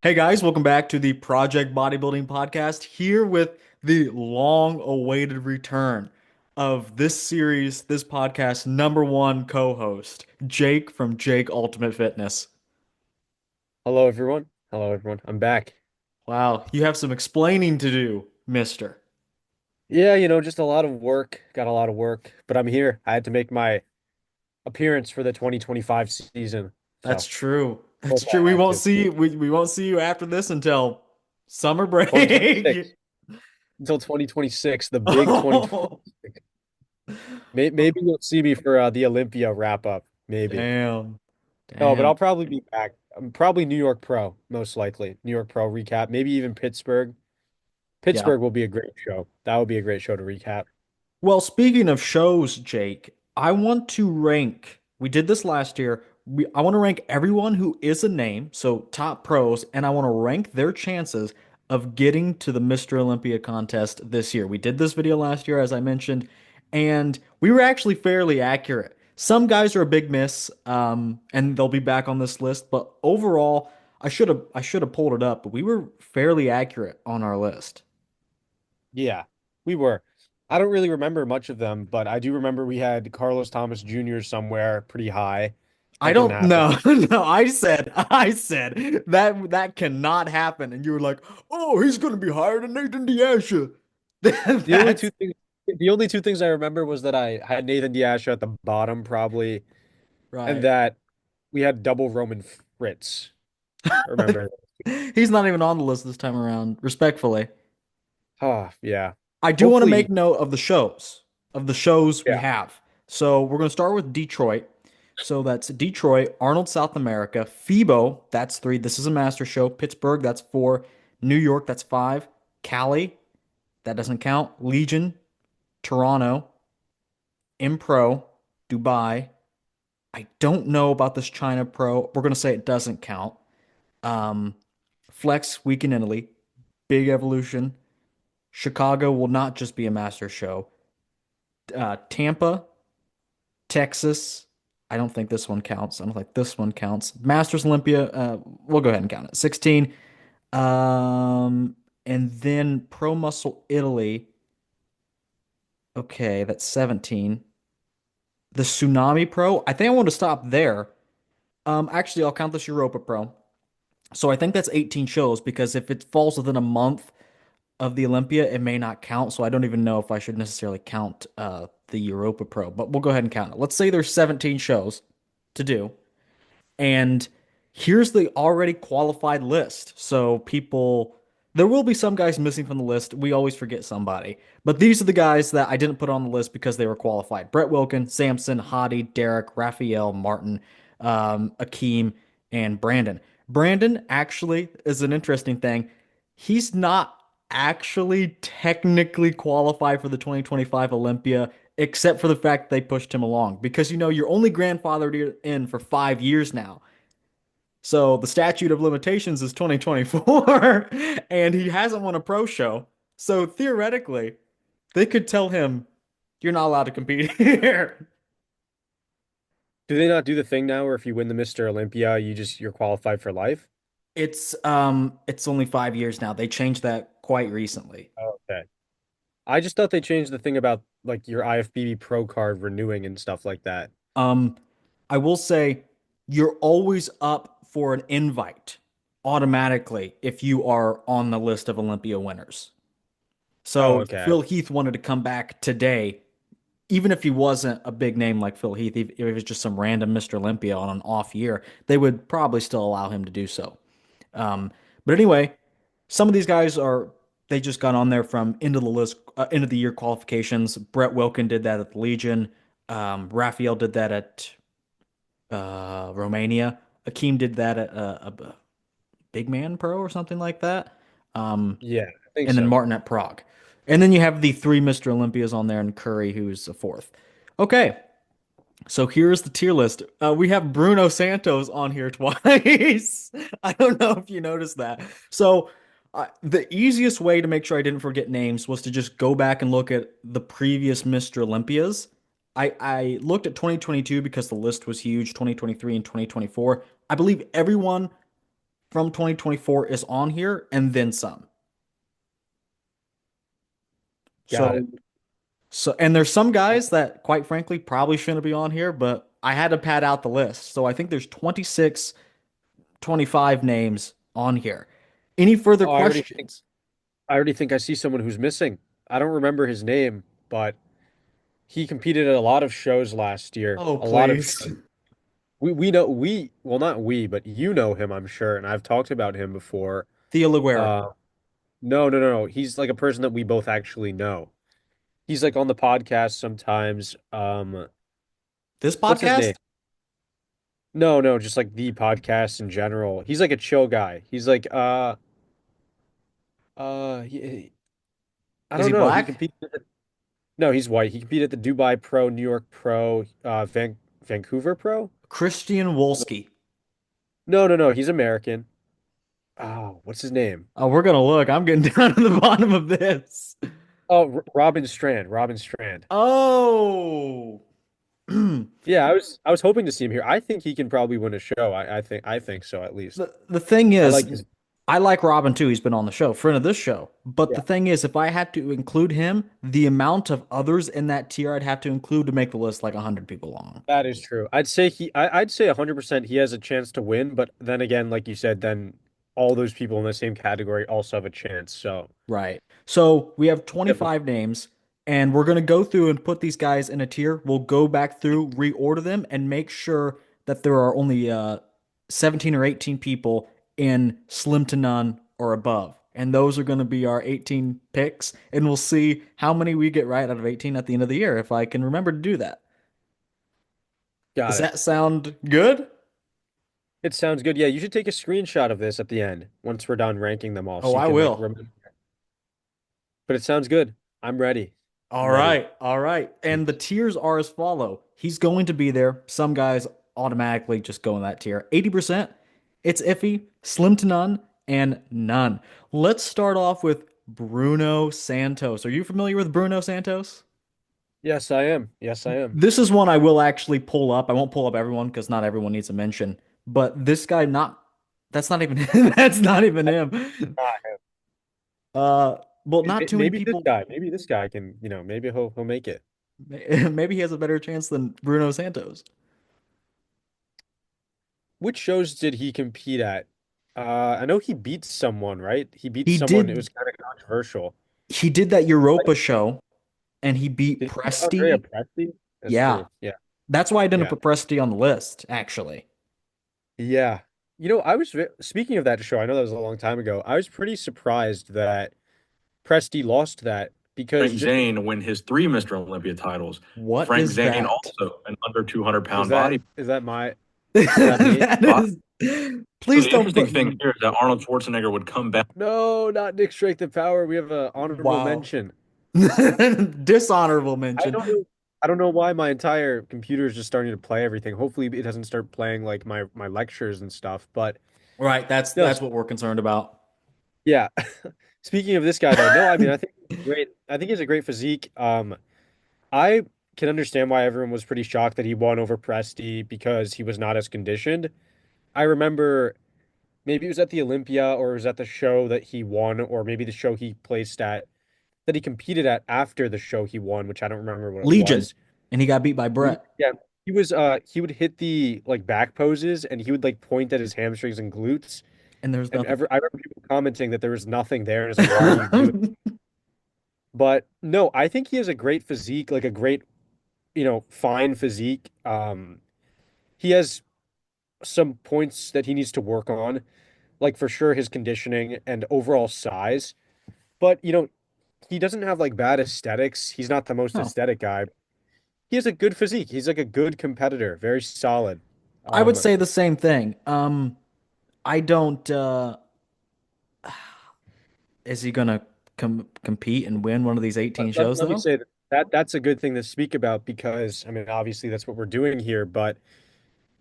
Hey guys, welcome back to the Project Bodybuilding Podcast. Here with the long-awaited return of this series, this podcast number one co-host, Jake from Jake Ultimate Fitness. Hello, everyone. Hello, everyone. I'm back. Wow, you have some explaining to do, mister. Yeah, just a lot of work. Got a lot of work, but I'm here. I had to make my appearance for the 2025 season. That's So, true. of That's course true. I had to. We won't see you after this until summer break. 2026. Until 2026, the big Oh, 2026. Maybe you'll see me for the Olympia wrap up. Maybe. damn. No, but Damn. I'll probably be back. I'm probably New York Pro, most likely. New York Pro recap. Maybe even Pittsburgh. Yeah. Pittsburgh will be a great show. That would be a great show to recap. Well, speaking of shows, Jake, I want to rank. We did this last year. I want to rank everyone who is a name, so top pros, and I want to rank their chances of getting to the Mr. Olympia contest this year. We did this video last year, as I mentioned, and we were actually fairly accurate. Some guys are a big miss, and they'll be back on this list, but overall, I should have pulled it up, but we were fairly accurate on our list. Yeah, we were. I don't really remember much of them, but I do remember we had Carlos Thomas Jr. somewhere pretty high. I That didn't don't happen. know. No, I said that cannot happen. And you were like, oh, he's gonna be higher than Nathan Diasha. The only That's two things, the only two things I remember was that I had Nathan Diasha at the bottom probably, and right. that we had double Roman Fritz. I remember. He's not even on the list this time around, respectfully. Oh, yeah. I do want to make Hopefully, note of the shows we yeah. have. So we're gonna start with Detroit. So that's Detroit, Arnold, South America, FIBO, that's three. This is a master show. Pittsburgh, that's four. New York, that's five. Cali, that doesn't count. Legion, Toronto, Impro, Dubai. I don't know about this China Pro. We're gonna say it doesn't count. Um, Flex Week in Italy, Big Evolution. Chicago will not just be a master show. Tampa, Texas. I don't think this one counts. I don't think this one counts. Masters Olympia. We'll go ahead and count it. 16. And then Pro Muscle Italy. Okay, that's 17. The Tsunami Pro. I think I want to stop there. Actually, I'll count this Europa Pro. So I think that's 18 shows because if it falls within a month of the Olympia, it may not count. So I don't even know if I should necessarily count the Europa Pro, but we'll go ahead and count it. Let's say there's 17 shows to do. And here's the already qualified list. So there will be some guys missing from the list. We always forget somebody. But these are the guys that I didn't put on the list because they were qualified. Brett Wilkin, Samson, Hadi, Derek, Raphael, Martin, Akeem, and Brandon. Brandon actually is an interesting thing. He's not actually technically qualified for the 2025 Olympia, except for the fact they pushed him along because you're only grandfathered in for 5 years now. So the statute of limitations is 2024, and he hasn't won a pro show. So theoretically, they could tell him, you're not allowed to compete here. Do they not do the thing now where if you win the Mr. Olympia, you're qualified for life? It's only 5 years now. They changed that quite recently. Okay. I just thought they changed the thing about like your IFBB Pro card renewing and stuff like that. Um, I will say you're always up for an invite automatically if you are on the list of Olympia winners. Oh, So okay. Phil Heath wanted to come back today, even if he wasn't a big name like Phil Heath, if it was just some random Mr. Olympia on an off year, they would probably still allow him to do so. But anyway, some of these guys they just got on there from end of the year qualifications. Brett Wilkin did that at the Legion. Raphael did that at Romania. Akeem did that at a Big Man Pro or something like that. Um, Yeah, I think and then so. Martin at Prague. And then you have the three Mr. Olympias on there and Curry, who's a fourth. Okay, so here's the tier list. We have Bruno Santos on here twice. I don't know if you noticed that. So the easiest way to make sure I didn't forget names was to just go back and look at the previous Mr. Olympias. I looked at 2022 because the list was huge, 2023 and 2024. I believe everyone from 2024 is on here and then some. Got it. So and there's some guys that quite frankly probably shouldn't be on here, but I had to pad out the list. So I think there's 26, 25 names on here. Any further Oh, questions? I already think I see someone who's missing. I don't remember his name, but he competed at a lot of shows last year. Oh, A lot of please. shows. We know we well not we, but you know him, I'm sure, and I've talked about him before. Thea Luguera. Uh no. He's like a person that we both actually know. He's like on the podcast sometimes. This What's his podcast? name? No, just like the podcast in general. He's like a chill guy. He's like I Is he don't know. He black? competed no, he's white. He competed at the Dubai Pro, New York Pro, Vancouver Pro. Christian Wolski. No. He's American. Oh, what's his name? Oh, we're gonna look. I'm getting down to the bottom of this. Oh, Robin Strand. Robin Strand. Oh. Yeah, I was hoping to see him here. I think he can probably win a show. I think so at least. The thing I is, like his I like Robin too. He's been on the show, friend of this show. But the yeah. thing is, if I had to include him, the amount of others in that tier I'd have to include to make the list like 100 people long. That is true. I'd say 100% he has a chance to win, but then again, like you said, then all those people in the same category also have a chance. So, Right. So we have yeah, 25 names, and we're going to go through and put these guys in a tier. We'll go back through, reorder them, and make sure that there are only 17 or 18 people in slim to none or above. And those are going to be our 18 picks, and we'll see how many we get right out of 18 at the end of the year, if I can remember to do that. Does got it. that sound good? It sounds good. Yeah, you should take a screenshot of this at the end once we're done ranking them all Oh, so you I can like will. remember. But it sounds good. I'm ready. All I'm ready. right, all right. And the tiers are as follow. He's going to be there. Some guys automatically just go in that tier. 80%, it's iffy, slim to none, and none. Let's start off with Bruno Santos. Are you familiar with Bruno Santos? Yes, I am. Yes, I am. This is one I will actually pull up. I won't pull up everyone because not everyone needs a mention. But this guy not that's not even that's not even him. Ah, Well, not too many people. Maybe this guy can, maybe he'll make it. Maybe he has a better chance than Bruno Santos. Which shows did he compete at? I know he beat someone, right? He beat He someone. It did was kind of controversial. he did that Like, Europa show and he beat did he beat Andrea Presti. Presti? That's Yeah. true. Yeah. That's why I didn't Yeah. put Presti on the list, actually. Yeah. Speaking of that show, I know that was a long time ago. I was pretty surprised that Presti lost that because Frank just Zane to win his three Mr. Olympia titles. What Frank is Zane that? also an under 200 is pound that body. is that my is that me? That But is. so Please the don't interesting put. thing here is that Arnold Schwarzenegger would come back. No, not Nick Strike the Power. We have a honorable Wow. mention. Dishonorable I mention. don't know. I don't know why my entire computer is just starting to play everything. Hopefully, it doesn't start playing like my lectures and stuff. But Right, that's no, that's what we're concerned about. yeah. Speaking of this guy though, no, I mean I think he's great. I think he has a great physique. I can understand why everyone was pretty shocked that he won over Presti because he was not as conditioned. I remember maybe it was at the Olympia or it was at the show that he won, or maybe the show he placed at that he competed at after the show he won, which I don't remember what it Legion. was. And he got beat by Brett. Yeah, he would hit the like back poses and he would like point at his hamstrings and glutes. And there's And nothing. I remember people commenting that there was nothing there, and it's like, why are you doing? But no, I think he has a great physique, like a great, fine physique. He has some points that he needs to work on, like for sure his conditioning and overall size. But he doesn't have like bad aesthetics. He's not the most No. aesthetic guy. He has a good physique. He's like a good competitor, very solid. I would Um, say the same thing. I don't is he gonna compete and win one of these 18 shows let me though? say that's a good thing to speak about because I mean, obviously that's what we're doing here, but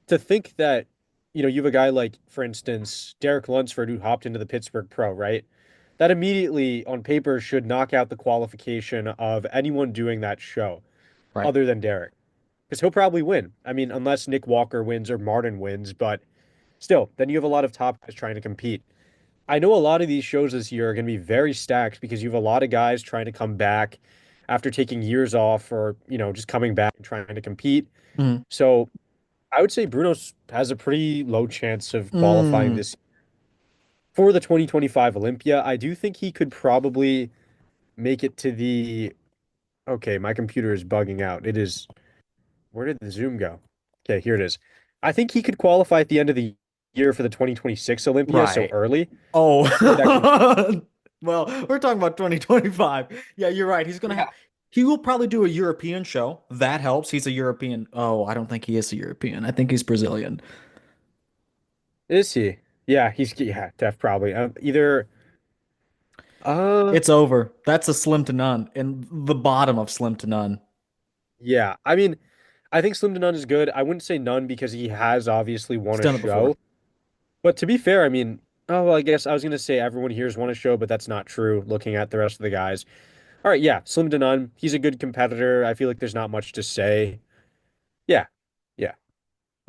to think that, you have a guy like, for instance, Derek Lunsford who hopped into the Pittsburgh Pro, right? That immediately on paper should knock out the qualification of anyone doing that show Right. other than Derek. Because he'll probably win. I mean, unless Nick Walker wins or Martin wins, but still, then you have a lot of top guys trying to compete. I know a lot of these shows this year are going to be very stacked because you have a lot of guys trying to come back after taking years off or, just coming back and trying to compete. Mm. So I would say Bruno has a pretty low chance of qualifying Mm. this for the 2025 Olympia. I do think he could probably make it to the. Okay, my computer is bugging out. It is. Where did the Zoom go? Okay, here it is. I think he could qualify at the end of the year for the 2026 Olympia, so Right. early. Oh, Would actually, well, we're talking about 2025. Yeah, you're right. yeah, He will probably do a European show. That helps. He's a European. Oh, I don't think he is a European. I think he's Brazilian. is he? Yeah, def probably. Either. Uh, It's over. That's a slim to none, and the bottom of slim to none. yeah. I mean, I think Slim to None is good. I wouldn't say none because he has obviously He's won a done it before. show. But to be fair, I mean, oh well, I guess I was gonna say everyone here's won a show, but that's not true. Looking at the rest of the guys. All right, yeah, Slim to None. He's a good competitor. I feel like there's not much to say. Yeah, yeah,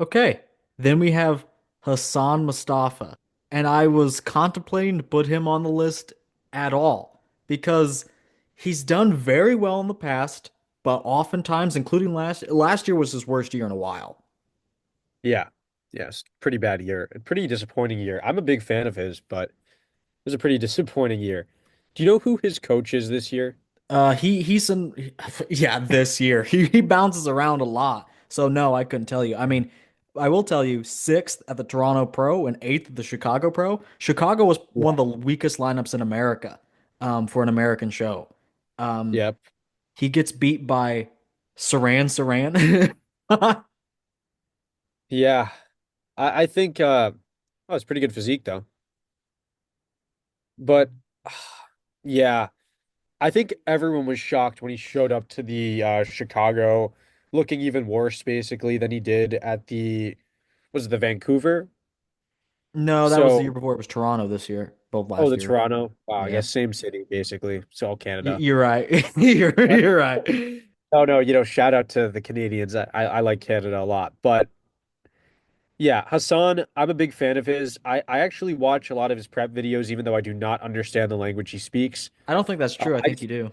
Okay. Then we have Hassan Mostafa. And I was contemplating to put him on the list at all because he's done very well in the past, but oftentimes, including last year was his worst year in a while. yeah. Yes, pretty bad year. A pretty disappointing year. I'm a big fan of his, but it was a pretty disappointing year. Do you know who his coach is this year? He's in yeah, this year. He bounces around a lot. So no, I couldn't tell you. I mean, I will tell you, sixth at the Toronto Pro and eighth at the Chicago Pro. Chicago was one of Yeah. the weakest lineups in America, for an American show. Um, Yep. he gets beat by Saran. Yeah. I think oh, it's pretty good physique though. But yeah, I think everyone was shocked when he showed up to the Chicago looking even worse basically than he did at the was it the Vancouver? No, that was the year So, before. It was Toronto this year, both oh, last the year. Toronto. Wow, I Yeah, guess same city basically. So Canada. you're right. You're right. Oh no, shout out to the Canadians. I like Canada a lot. But yeah, Hassan, I'm a big fan of his. I actually watch a lot of his prep videos, even though I do not understand the language he speaks. I don't think that's true. I I think you do.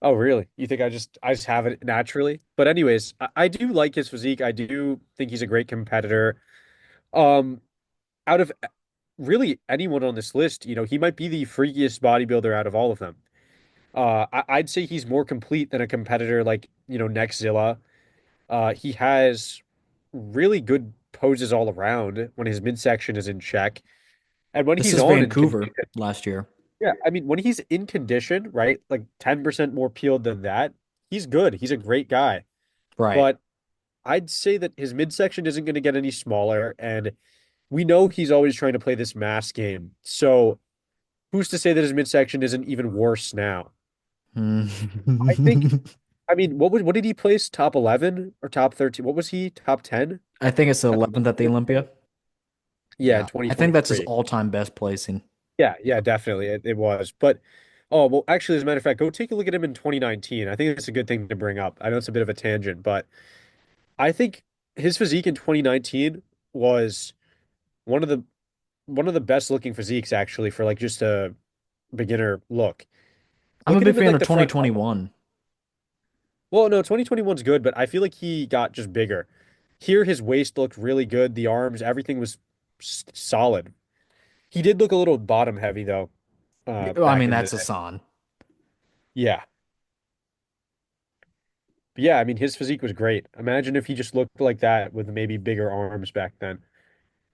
Oh really? You think I just have it naturally? But anyways, I do like his physique. I do think he's a great competitor. Um, out of really anyone on this list, he might be the freakiest bodybuilder out of all of them. I'd say he's more complete than a competitor like, Nextzilla. He has really good poses all around when his midsection is in check. And when This he's is on in Vancouver condition, last year. yeah, I mean, when he's in condition, right, like 10% more peeled than that, he's good. He's a great guy. Right. But I'd say that his midsection isn't going to get any smaller. And we know he's always trying to play this mass game. So who's to say that his midsection isn't even worse now? Hmm. I think, I mean, what did he place? Top 11 or top 13? What was he? Top 10 I think it's the at the 11th at the Olympia. Yeah, in Yeah. I think that's his 2023. all-time best placing. Yeah, yeah, definitely. It was. But oh, well, actually, as a matter of fact, go take a look at him in 2019. I think it's a good thing to bring up. I know it's a bit of a tangent, but I think his physique in 2019 was one of the one of the best looking physiques actually for like just a beginner look. I'm a Look at big him in fan like of the front. 2021. Well, no, 2021's good, but I feel like he got just bigger. Here, his waist looked really good. The arms, everything was solid. He did look a little bottom heavy though, I back mean, in the that's day. Hassan. Yeah. But yeah, I mean, his physique was great. Imagine if he just looked like that with maybe bigger arms back then.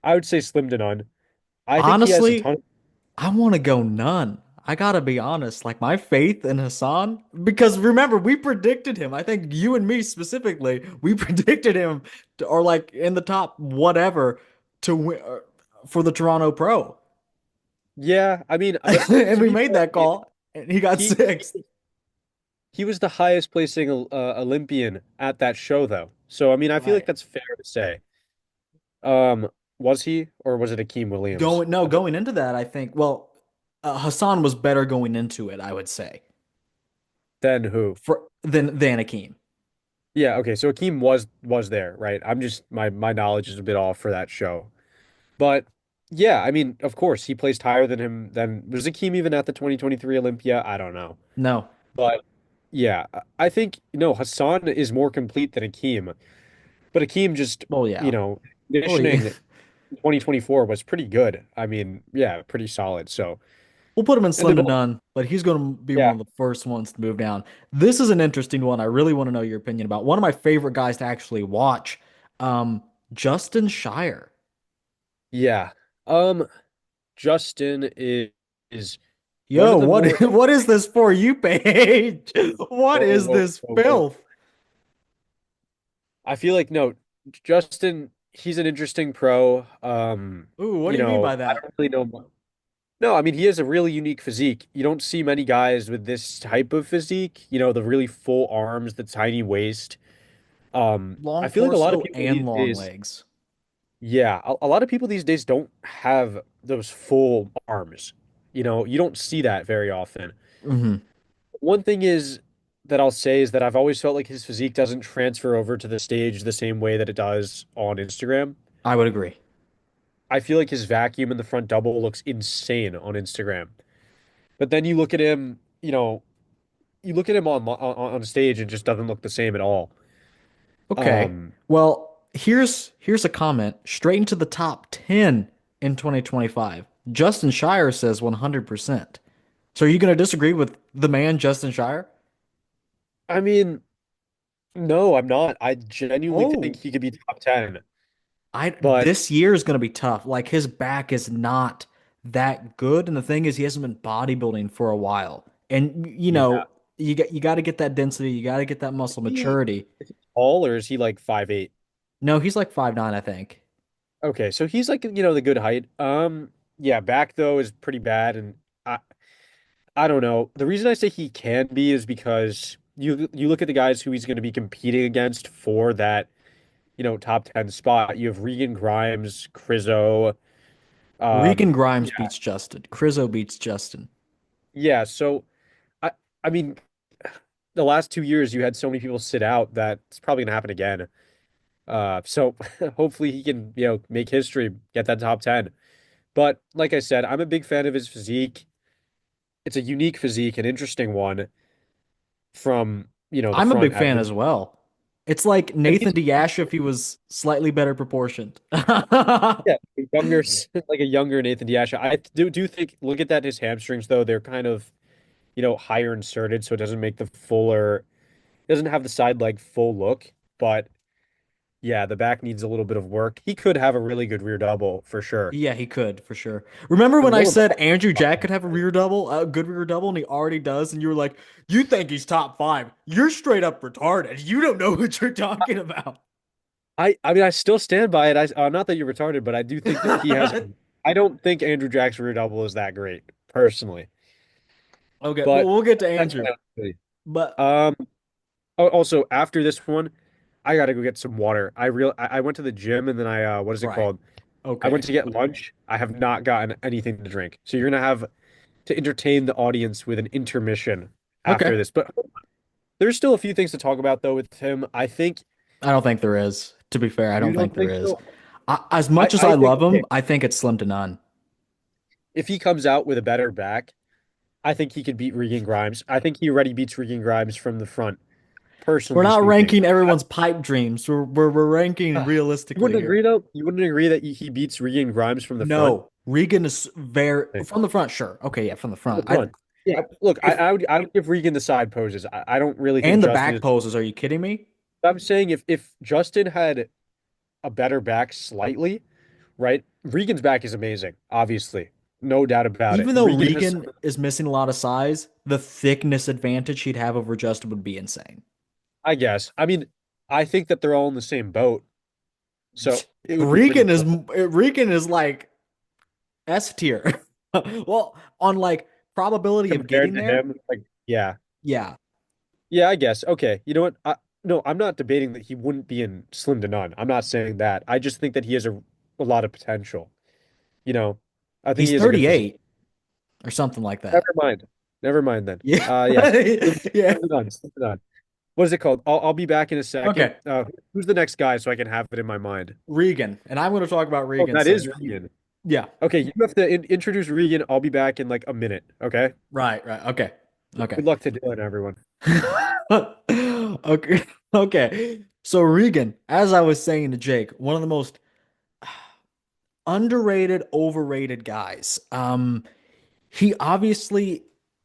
I would say slim to none. I think he has a Honestly, ton. I want to go none. I gotta be honest. Like my faith in Hassan, because remember, we predicted him. I think you and me specifically, we predicted him or like in the top whatever to win for the Toronto Pro. Yeah, I mean, but And to we be made fair, that call and he got he sixth. he was the highest placing Olympian at that show, though. So I mean, I feel like Right. that's fair to say. Um, was he or was it Akeem Williams? Going into that, I think, well, Hassan was better going into it, I would say, Then who? than Akeem. Yeah, okay. So Akeem was there, right? I'm just my knowledge is a bit off for that show. But yeah, I mean, of course, he placed higher than him. Than was Akeem even at the 2023 Olympia? I don't know. No. But yeah, I think Hassan is more complete than Akeem. But Akeem just, Well, you yeah. know, Well, yeah. conditioning in 2024 was pretty good. I mean, yeah, pretty solid. So, We'll put him in and slim then to none, but he's going to be yeah, one of the first ones to move down. This is an interesting one. I really want to know your opinion about one of my favorite guys to actually watch, um, Justin Shier. yeah. Um, Justin is one Yo, of the what more what is this for you page? What whoa, is whoa, this whoa, whoa. filth? I feel like no, Justin, he's an interesting pro. Ooh, what do you mean by I that? don't really know. No, I mean he has a really unique physique. You don't see many guys with this type of physique, the really full arms, the tiny waist. I Long feel like a lot of torso people and these long days, legs. yeah, a lot of people these days don't have those full arms. You don't see that very often. Hmm. One thing is that I'll say is that I've always felt like his physique doesn't transfer over to the stage the same way that it does on Instagram. I would agree. I feel like his vacuum in the front double looks insane on Instagram. But then you look at him on stage and it just doesn't look the same at all. Okay. Um, Well, here's a comment. Straight into the top 10 in 2025. Justin Shire says 100%. So are you going to disagree with the man Justin Shire? I mean, no, I'm not. I genuinely think Oh, he could be top 10. I But this year is going to be tough. Like his back is not that good, and the thing is, he hasn't been bodybuilding for a while. And yeah, you got to get that density, you got to get that muscle he maturity. is he tall or is he like 5'8"? No, he's like 5'9", I think. Okay, so he's like, the good height. Yeah, back though is pretty bad, and I don't know. The reason I say he can be is because you look at the guys who he's going to be competing against for that, top 10 spot. You have Regan Grimes, Krizo, Regan yeah, Grimes beats Justin. Krizo beats Justin. yeah. So I I mean, the last 2 years you had so many people sit out that it's probably gonna happen again. So hopefully he can, make history, get that top 10. But like I said, I'm a big fan of his physique. It's a unique physique, an interesting one from, the I'm a front big at fan least. as well. It's like And he's Nathan Diasha if he was slightly better proportioned. yeah, younger, like a younger Nathan Diasha. I do think look at that his hamstrings though, they're kind of, higher inserted, so it doesn't make the fuller, it doesn't have the side leg full look, but yeah, the back needs a little bit of work. He could have a really good rear double for sure. Yeah, he could for sure. Remember The when I lower said back. Andrew Jack could have a rear double, a good rear double, and he already does, and you were like, "You think he's top five? You're straight up retarded. You don't know what you're talking about." I mean, I still stand by it. Not that you're retarded, but I do think that he has. I don't think Andrew Jack's rear double is that great, personally. Okay, well, But we'll get to that's Andrew, my opinion. but Um. Also, after this one, I gotta go get some water. I went to the gym and then what is it right, called? I went okay. to get lunch. I have not gotten anything to drink. So you're gonna have to entertain the audience with an intermission Okay. after this. But there's still a few things to talk about though with him. I think I don't think there is. To be fair, I you don't think don't there think is. so. As I much as I I think love okay, him, I think it's slim to none. if he comes out with a better back, I think he could beat Regan Grimes. I think he already beats Regan Grimes from the front, We're personally not speaking. ranking everyone's pipe dreams. We're ranking You realistically wouldn't here. agree though? You wouldn't agree that he beats Regan Grimes from the front? No, Regan is very From from the front. Sure. Okay, yeah, from the front. the front. Yeah, look, If I would give Regan the side poses. I don't really think and the Justin back is. poses. Are you kidding me? I'm saying if Justin had a better back slightly, right? Regan's back is amazing, obviously. No doubt about it. Even though Regan has Regan is missing a lot of size, the thickness advantage he'd have over Justin would be insane. I guess. I mean, I think that they're all in the same boat, so it would be pretty cool Regan is like S tier. Well, on like probability of compared getting to there, him. Like, yeah. yeah. Yeah, I guess. Okay. You know what? No, I'm not debating that he wouldn't be in slim to none. I'm not saying that. I just think that he has a lot of potential. You know, I think He's he has a good physique. 38 or something like Never that. mind. Never mind then. Yeah. Yeah. Yeah. Moving on. Moving on. what is it called? I'll be back in a second. Okay, Who's the next guy so I can have it in my mind? Regan, and I'm going to talk about Oh, Regan. that So is you Regan. yeah, Okay, you have to introduce Regan. I'll be back in like a minute. Okay. right, right, okay, okay. Good luck to Dylan, everyone. Okay, okay. So Regan, as I was saying to Jake, one of the most underrated, overrated guys. He obviously,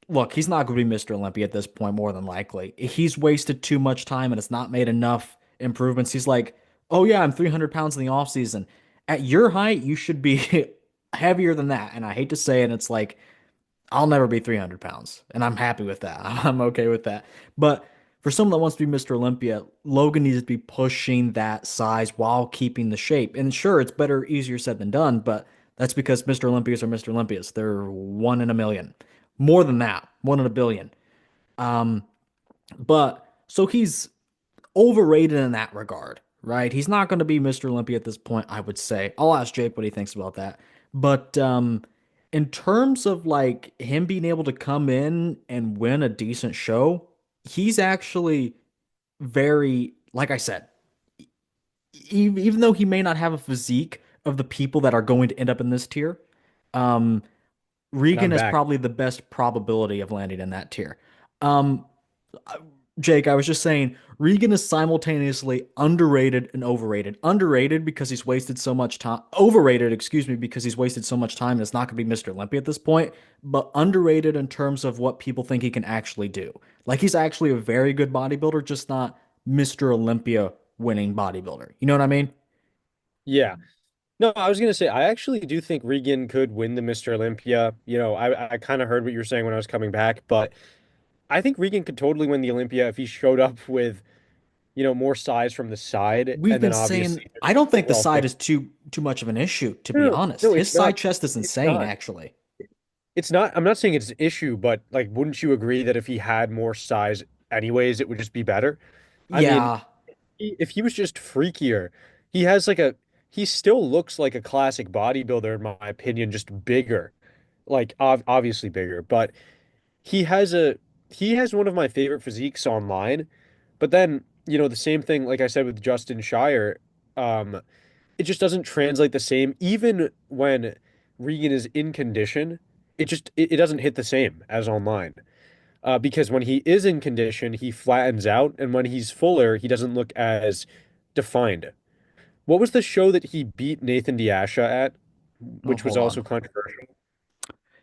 look, he's not going to be Mr. Olympia at this point, more than likely. He's wasted too much time and it's not made enough improvements. He's like, oh yeah, I'm 300 pounds in the off season. At your height, you should be heavier than that. And I hate to say it, it's like I'll never be 300 pounds, and I'm happy with that. I'm okay with that. But for someone that wants to be Mr. Olympia, Logan needs to be pushing that size while keeping the shape. And sure, it's better, easier said than done, but that's because Mr. Olympias are Mr. Olympias. They're one in a million. More than that, one in a billion. Um, but so he's overrated in that regard, right? He's not going to be Mr. Olympia at this point, I would say. I'll ask Jake what he thinks about that. But in terms of like him being able to come in and win a decent show, he's actually very, like I said, even though he may not have a physique of the people that are going to end up in this tier, um, And Regan I'm has back. probably the best probability of landing in that tier. Um, Jake, I was just saying, Regan is simultaneously underrated and overrated. Underrated because he's wasted so much time. Overrated, excuse me, because he's wasted so much time and it's not going to be Mr. Olympia at this point. But underrated in terms of what people think he can actually do. Like he's actually a very good bodybuilder, just not Mr. Olympia winning bodybuilder. You know what I mean? Yeah. No, I was gonna say I actually do think Regan could win the Mr. Olympia. I kind of heard what you were saying when I was coming back, but I think Regan could totally win the Olympia if he showed up with, more size from the side, We've and been then saying obviously I don't think the overall side fit. is too much of an issue, to No, be no, honest. no, His it's side not. chest is It's insane, not. actually. It's not. I'm not saying it's an issue, but like, wouldn't you agree that if he had more size anyways, it would just be better? I mean, Yeah, if he was just freakier, he has like a, he still looks like a classic bodybuilder in my opinion, just bigger, like obviously bigger, but he has a, he has one of my favorite physiques online. But then, the same thing, like I said with Justin Shier, um, it just doesn't translate the same. Even when Regan is in condition, it doesn't hit the same as online. Because when he is in condition, he flattens out, and when he's fuller, he doesn't look as defined. What was the show that he beat Nathan Diasha at, oh, which was hold on. also controversial?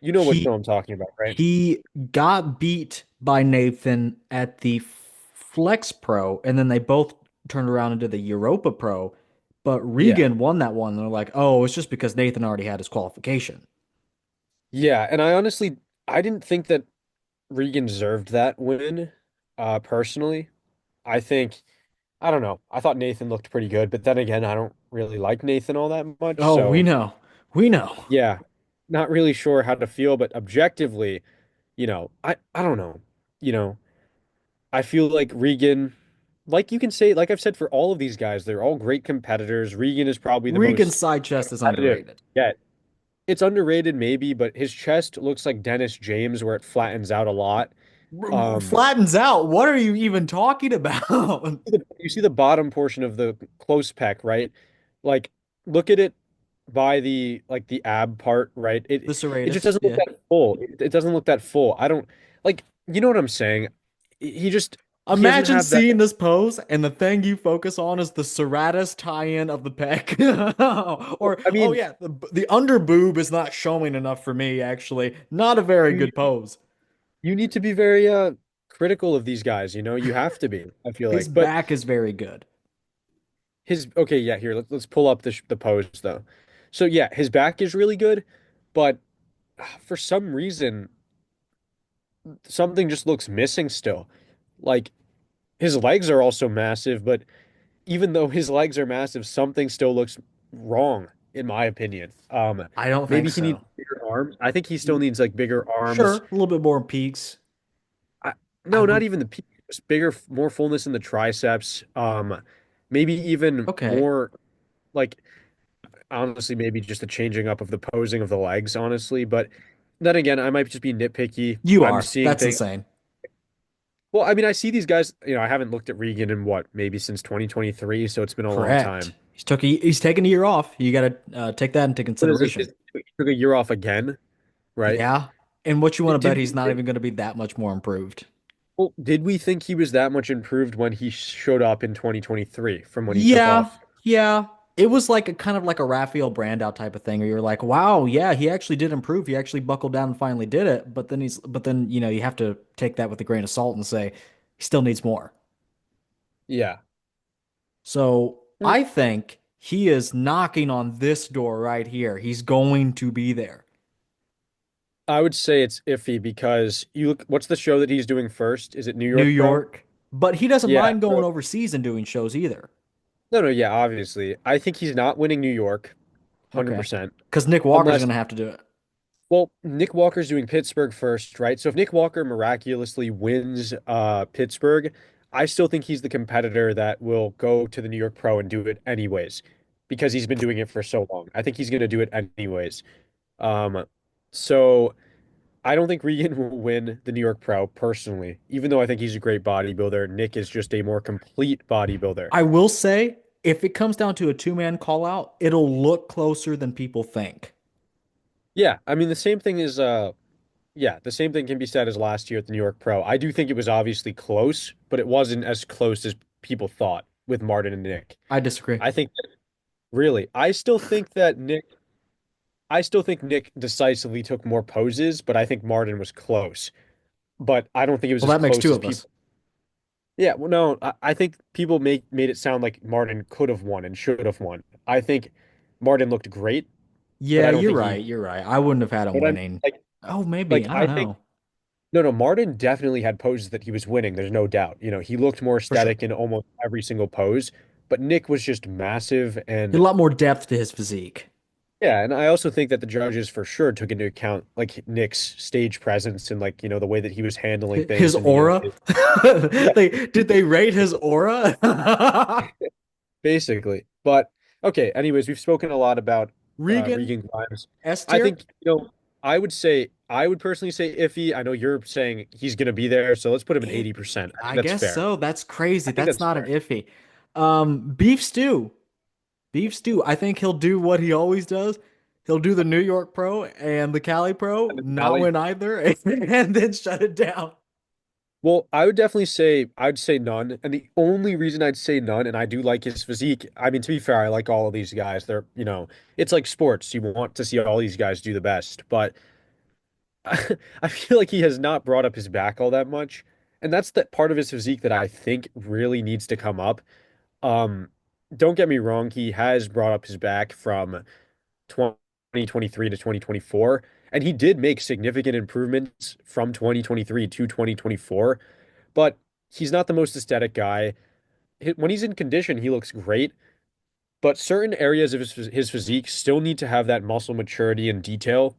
You know what He show I'm talking about, right? he got beat by Nathan at the Flex Pro, and then they both turned around into the Europa Pro. But Yeah. Regan won that one. And they're like, oh, it's just because Nathan already had his qualification. Yeah, and I didn't think that Regan deserved that win, personally. I think, I don't know. I thought Nathan looked pretty good, but then again, I don't really like Nathan all that much. Oh, we So, know. We know. yeah, not really sure how to feel, but objectively, I don't know. You know, I feel like Regan, like you can say, like I've said for all of these guys, they're all great competitors. Regan is probably the Regan's most side chest is competitive underrated. yet. It's underrated maybe, but his chest looks like Dennis James where it flattens out a lot. Um, Flattens out. What are you even talking about? you see the bottom portion of the close pec, right? Like, look at it by the like the ab part, right? The It just serratus, doesn't look yeah. that full. It doesn't look that full. I don't like, you know what I'm saying? He just he doesn't Imagine have that. seeing this pose and the thing you focus on is the serratus tie-in of the pec. Or, I oh mean, yeah, the under boob is not showing enough for me, actually. Not a very you good pose. you need to be very critical of these guys, you have to be, I feel His like. But back is very good. his okay, yeah, here, let's pull up the pose though. So yeah, his back is really good, but for some reason something just looks missing still. Like his legs are also massive, but even though his legs are massive, something still looks wrong, in my opinion. I don't think Maybe he needs so. bigger arms. I think he still needs like bigger Sure, arms. a little bit more peaks. I, I no, not would, even the peak, just bigger, more fullness in the triceps. Maybe even okay. more like honestly, maybe just a changing up of the posing of the legs, honestly. But then again, I might just be nitpicky. You I'm are. seeing That's things. insane. Well, I mean, I see these guys, I haven't looked at Regan in what, maybe since 2023, so it's been a long Correct. time. He's taken a year off. You got to take that into What is this? consideration. He took a year off again, right? Yeah. And what you want to bet Did he's we not think, even going to be that much more improved. well, did we think he was that much improved when he showed up in 2023 from when he took Yeah. off? Yeah. It was like a kind of like a Raphael Brandao type of thing where you're like, wow, yeah, he actually did improve. He actually buckled down and finally did it. But then, you have to take that with a grain of salt and say he still needs more. Yeah. So Hmm. I think he is knocking on this door right here. He's going to be there. I would say it's iffy because you look, what's the show that he's doing first? Is it New New York Pro? York. But he doesn't Yeah. mind going overseas and doing shows either. No, no, yeah, obviously. I think he's not winning New York, Okay. 100%. Because Nick Walker's Unless, going to have to do it. well, Nick Walker's doing Pittsburgh first, right? So if Nick Walker miraculously wins Pittsburgh, I still think he's the competitor that will go to the New York Pro and do it anyways because he's been doing it for so long. I think he's going to do it anyways. Um, so I don't think Regan will win the New York Pro personally, even though I think he's a great bodybuilder. Nick is just a more complete bodybuilder. I will say, if it comes down to a two-man call out, it'll look closer than people think. Yeah, I mean the same thing is yeah, the same thing can be said as last year at the New York Pro. I do think it was obviously close, but it wasn't as close as people thought with Martin and Nick. I disagree. I think really, I still think Nick decisively took more poses, but I think Martin was close. But I don't think it was Well, as that makes close two as of us. people. Yeah, well, no, I think people made it sound like Martin could have won and should have won. I think Martin looked great, but Yeah, I don't you're think he. right. You're right. I wouldn't have had him But I'm winning. like, Oh, maybe. like I I don't think know. no, no, Martin definitely had poses that he was winning. There's no doubt. He looked more For sure. aesthetic in almost every single pose, but Nick was just massive. He had a And lot more depth to his physique. yeah, and I also think that the judges for sure took into account like Nick's stage presence and like, the way that he was handling His things and, aura. yeah, Did they rate his aura? basically. But okay, anyways, we've spoken a lot about Regan, Regan Grimes. S I tier? think, I would personally say iffy. I know you're saying he's going to be there, so let's put him at It, 80%. I think I that's guess fair. so. That's crazy. I think That's that's not an fair. iffy. Beef stew. Beef stew. I think he'll do what he always does. He'll do the New York Pro and the Cali Pro, And the not Cali. win either, and then shut it down. Well, I would definitely say I'd say none. And the only reason I'd say none, and I do like his physique. I mean, to be fair, I like all of these guys. It's like sports. You want to see all these guys do the best. But I feel like he has not brought up his back all that much. And that's the part of his physique that I think really needs to come up. Um, don't get me wrong, he has brought up his back from 2023 to 2024, and he did make significant improvements from 2023 to 2024, but he's not the most aesthetic guy. When he's in condition, he looks great, but certain areas of his physique still need to have that muscle maturity and detail.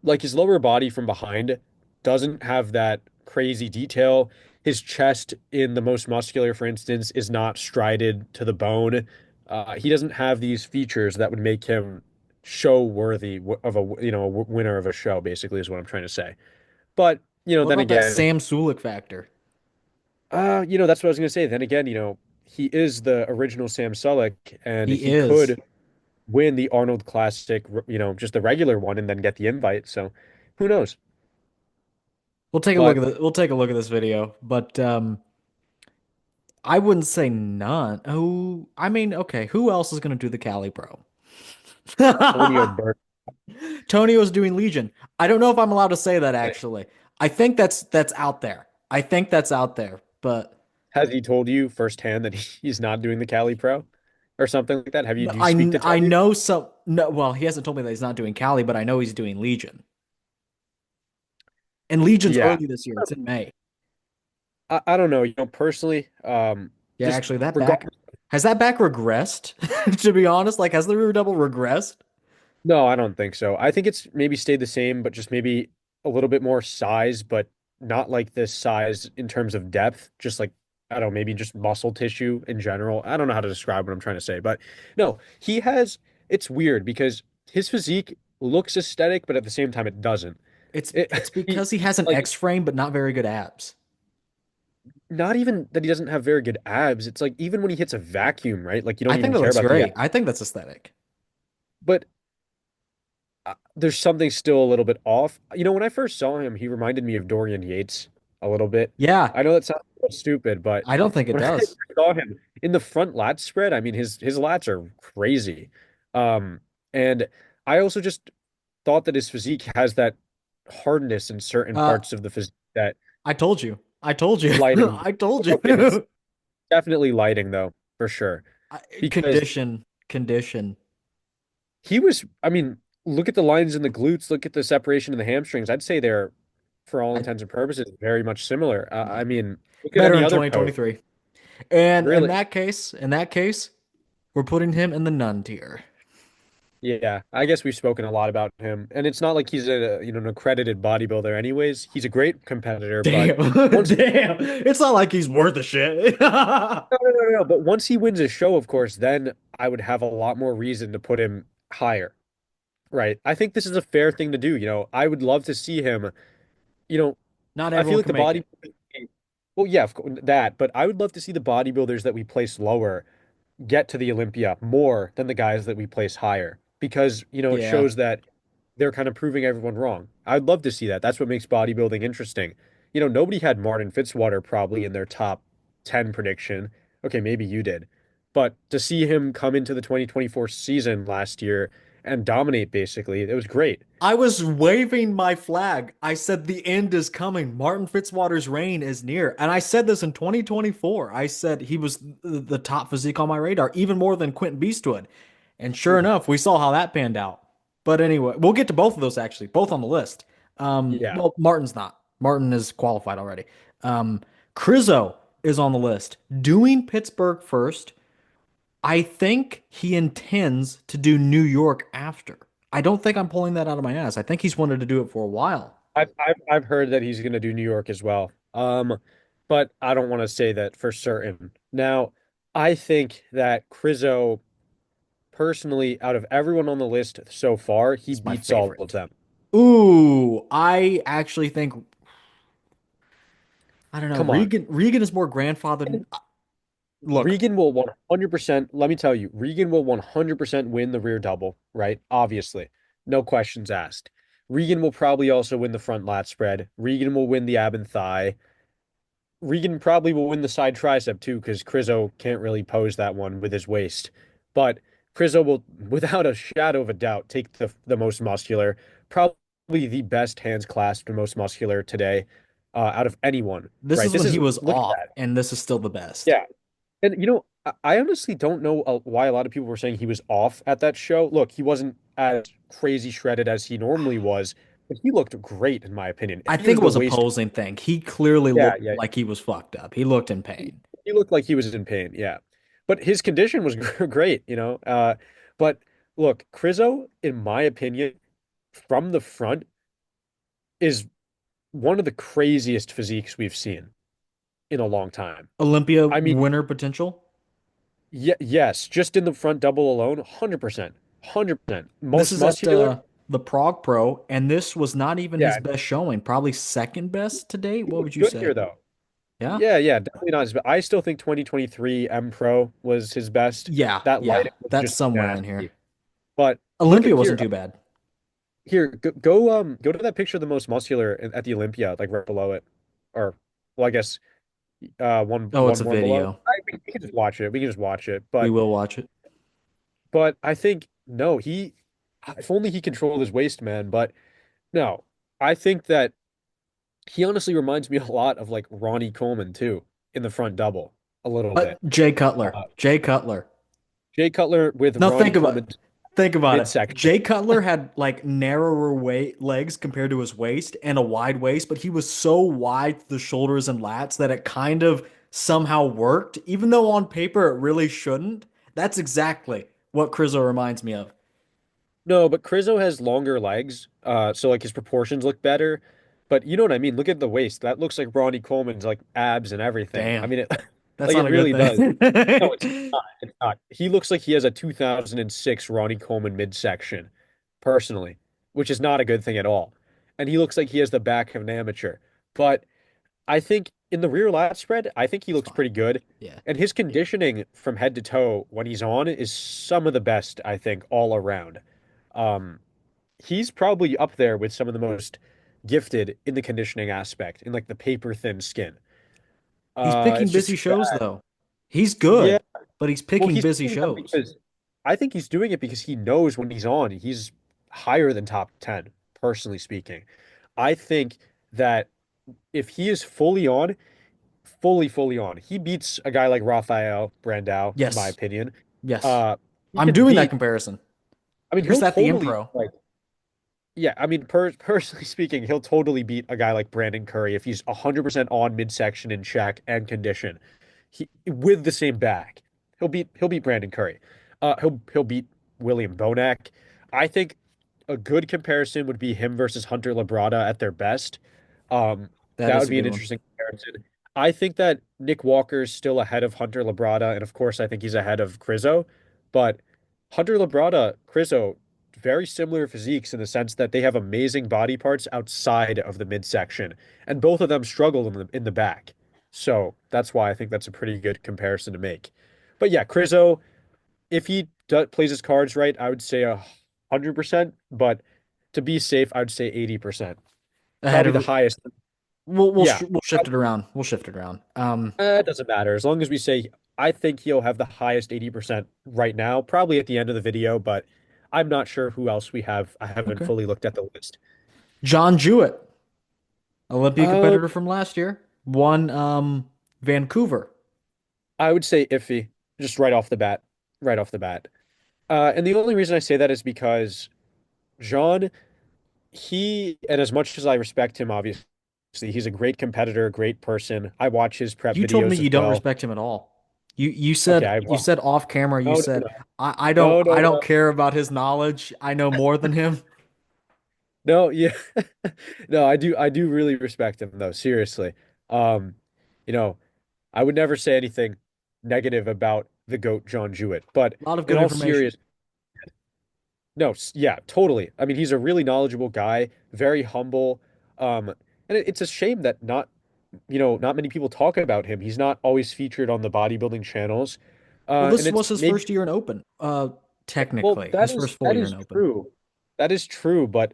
Like his lower body from behind doesn't have that crazy detail. His chest in the most muscular, for instance, is not strided to the bone. He doesn't have these features that would make him show worthy of a winner of a show, basically, is what I'm trying to say. But, What then about that again, Sam Sulek factor? that's what I was going to say. Then again, he is the original Sam Sulek, and He he is. could win the Arnold Classic, just the regular one, and then get the invite. So who knows? We'll take a look But at the, we'll take a look at this video, but I wouldn't say none. Oh, I mean, okay, who else is going to do the Cali Pro? Antonio Burke, Tony was doing Legion. I don't know if I'm allowed to say that actually. I think that's out there. I think that's out there, but has he told you firsthand that he's not doing the Cali Pro or something like that? no, Do you speak to I Tony? know some. No, well, he hasn't told me that he's not doing Cali, but I know he's doing Legion. And Legion's Yeah. early this year. It's in May. I don't know. Personally, Yeah, just actually, that back regardless. has that back regressed? To be honest, like has the rear double regressed? No, I don't think so. I think it's maybe stayed the same, but just maybe a little bit more size, but not like this size in terms of depth. Just like, I don't know, maybe just muscle tissue in general. I don't know how to describe what I'm trying to say, but no, it's weird because his physique looks aesthetic, but at the same time, it doesn't. It's It, it's he, because he has an like, X frame, but not very good abs. not even that he doesn't have very good abs. It's like even when he hits a vacuum, right? Like you I don't think even that care looks about the great. abs. I think that's aesthetic. But there's something still a little bit off. When I first saw him, he reminded me of Dorian Yates a little bit. Yeah, I know that sounds a little stupid, but I don't think it when I does. saw him in the front lat spread, I mean his lats are crazy. Um, and I also just thought that his physique has that hardness in certain Uh, parts of the physique that I told you. I told you. lighting. I told you. Okay, it's definitely lighting though, for sure. Because Condition. I mean, look at the lines in the glutes, look at the separation in the hamstrings. I'd say they're, for all I, intents and purposes, very much similar. I mean, look at better any in other post. 2023. And Really? in that case, we're putting him in the none tier. Yeah, I guess we've spoken a lot about him, and it's not like he's an accredited bodybuilder. Anyways, he's a great competitor, but Damn. once Damn. It's not like he's worth a shit. no, no, no, no, but once he wins a show, of course, then I would have a lot more reason to put him higher, right? I think this is a fair thing to do. I would love to see him. You know, Not I feel everyone like can the make body. it. Well, yeah, of course, that, but I would love to see the bodybuilders that we place lower get to the Olympia more than the guys that we place higher because, it Yeah. shows that they're kind of proving everyone wrong. I'd love to see that. That's what makes bodybuilding interesting. Nobody had Martin Fitzwater probably in their top 10 prediction. Okay, maybe you did. But to see him come into the 2024 season last year and dominate basically, it was great. I was waving my flag. I said the end is coming. Martin Fitzwater's reign is near. And I said this in 2024. I said he was the top physique on my radar, even more than Quentin Beastwood. And sure Mhm. enough, we saw how that panned out. But anyway, we'll get to both of those actually, both on the list. Yeah. Well, Martin's not. Martin is qualified already. Um, Krizo is on the list. Doing Pittsburgh first. I think he intends to do New York after. I don't think I'm pulling that out of my ass. I think he's wanted to do it for a while. I've heard that he's going to do New York as well. But I don't want to say that for certain. Now, I think that Krizo, personally, out of everyone on the list so far, he It's my beats all of favorite. them. Ooh, I actually think I don't know. Come on. Regan is more grandfathered. Look, Regan will 100%, let me tell you, Regan will 100% win the rear double, right? Obviously. No questions asked. Regan will probably also win the front lat spread. Regan will win the ab and thigh. Regan probably will win the side tricep too, because Krizo can't really pose that one with his waist. But Krizo will, without a shadow of a doubt, take the most muscular, probably the best hands clasped, most muscular today, out of anyone. this Right? is when he was Look at off, that. and this is still the best. Yeah. And I honestly don't know why a lot of people were saying he was off at that show. Look, he wasn't as crazy shredded as he normally was, but he looked great in my opinion. I I think it think was it the was a waist. posing thing. He clearly Yeah, looked yeah. like he was fucked up. He looked in pain. He looked like he was in pain, yeah. But his condition was great. But look, Krizo, in my opinion, from the front is one of the craziest physiques we've seen in a long time. Olympia I mean, winner potential. yes, just in the front double alone, 100%. 100%. This Most is at muscular? the Prague Pro, and this was not even his Yeah, best showing. Probably second best to date. he What would looked you good say? here though. Yeah? Yeah, yeah, definitely not his best. I still think 2023 M Pro was his best. Yeah, That yeah. lighting was That's just somewhere in here. nasty. But look Olympia at wasn't here. too bad. Here, go to that picture of the most muscular at the Olympia, like right below it. Or well, I guess Oh, it's one a more below. video. We can just watch it. We can just watch it. We But will watch it. I think no, if only he controlled his waist, man. But no, I think that he honestly reminds me a lot of like Ronnie Coleman too in the front double a little But bit. Jay Cutler. Uh, Jay Cutler. Jay Cutler with Now Ronnie Coleman's think about it. midsection. Jay Cutler had like narrower legs compared to his waist and a wide waist, but he was so wide to the shoulders and lats that it kind of somehow worked, even though on paper it really shouldn't. That's exactly what Krizo reminds me of. No, but Krizo has longer legs, so like his proportions look better. But you know what I mean? Look at the waist. That looks like Ronnie Coleman's like abs and everything. I Damn, mean, that's like it not a good really does. No, it's thing. not. It's not. He looks like he has a 2006 Ronnie Coleman midsection, personally, which is not a good thing at all. And he looks like he has the back of an amateur. But I think in the rear lat spread, I think he It's looks fine. pretty good. Yeah. And his conditioning from head to toe when he's on is some of the best, I think, all around. Um, he's probably up there with some of the most gifted in the conditioning aspect, in like the paper thin skin. He's picking It's just busy too shows bad. though. He's Yeah. good, but he's Well, picking he's busy doing that shows. because I think he's doing it because he knows when he's on, he's higher than top 10, personally speaking. I think that if he is fully on, fully on, he beats a guy like Rafael Brandao, in my Yes. opinion. Yes. Uh, he I'm can doing that beat, comparison. I mean, Here's he'll that the totally impro. like, yeah, I mean, personally speaking, he'll totally beat a guy like Brandon Curry if he's 100% on midsection in check and condition. He with the same back. He'll beat Brandon Curry. He'll beat William Bonac. I think a good comparison would be him versus Hunter Labrada at their best. Um, That that is would a be an good one. interesting comparison. I think that Nick Walker is still ahead of Hunter Labrada, and of course, I think he's ahead of Krizo. But Hunter Labrada, Krizo, very similar physiques in the sense that they have amazing body parts outside of the midsection, and both of them struggle in the back. So that's why I think that's a pretty good comparison to make. But yeah, Krizo, if he plays his cards right, I would say 100%. But to be safe, I would say 80%. Ahead Probably the of highest. we'll Yeah, we'll shift it around. We'll shift it around. it doesn't matter as long as we say I think he'll have the highest 80% right now, probably at the end of the video. But I'm not sure who else we have. I haven't Okay. fully looked at the list. John Jewett, Olympia Um, competitor from last year, won Vancouver. I would say iffy, just right off the bat. Right off the bat. And the only reason I say that is because Jean, and as much as I respect him, obviously, he's a great competitor, a great person. I watch his prep You told me videos you as don't well. respect him at all. Okay, You said off camera, you no, no, said no, I no, I no, don't no, care about his knowledge. I know more than him. no, yeah, no, I do really respect him though, seriously. Um, you know, I would never say anything negative about the GOAT John Jewett, but A lot of in good all information. serious, no, yeah, totally. I mean, he's a really knowledgeable guy, very humble. And it's a shame that not many people talk about him. He's not always featured on the bodybuilding channels. Well, And this it's was his maybe, first year in open. well, Technically, that his is first full that year in is open. true. That is true, but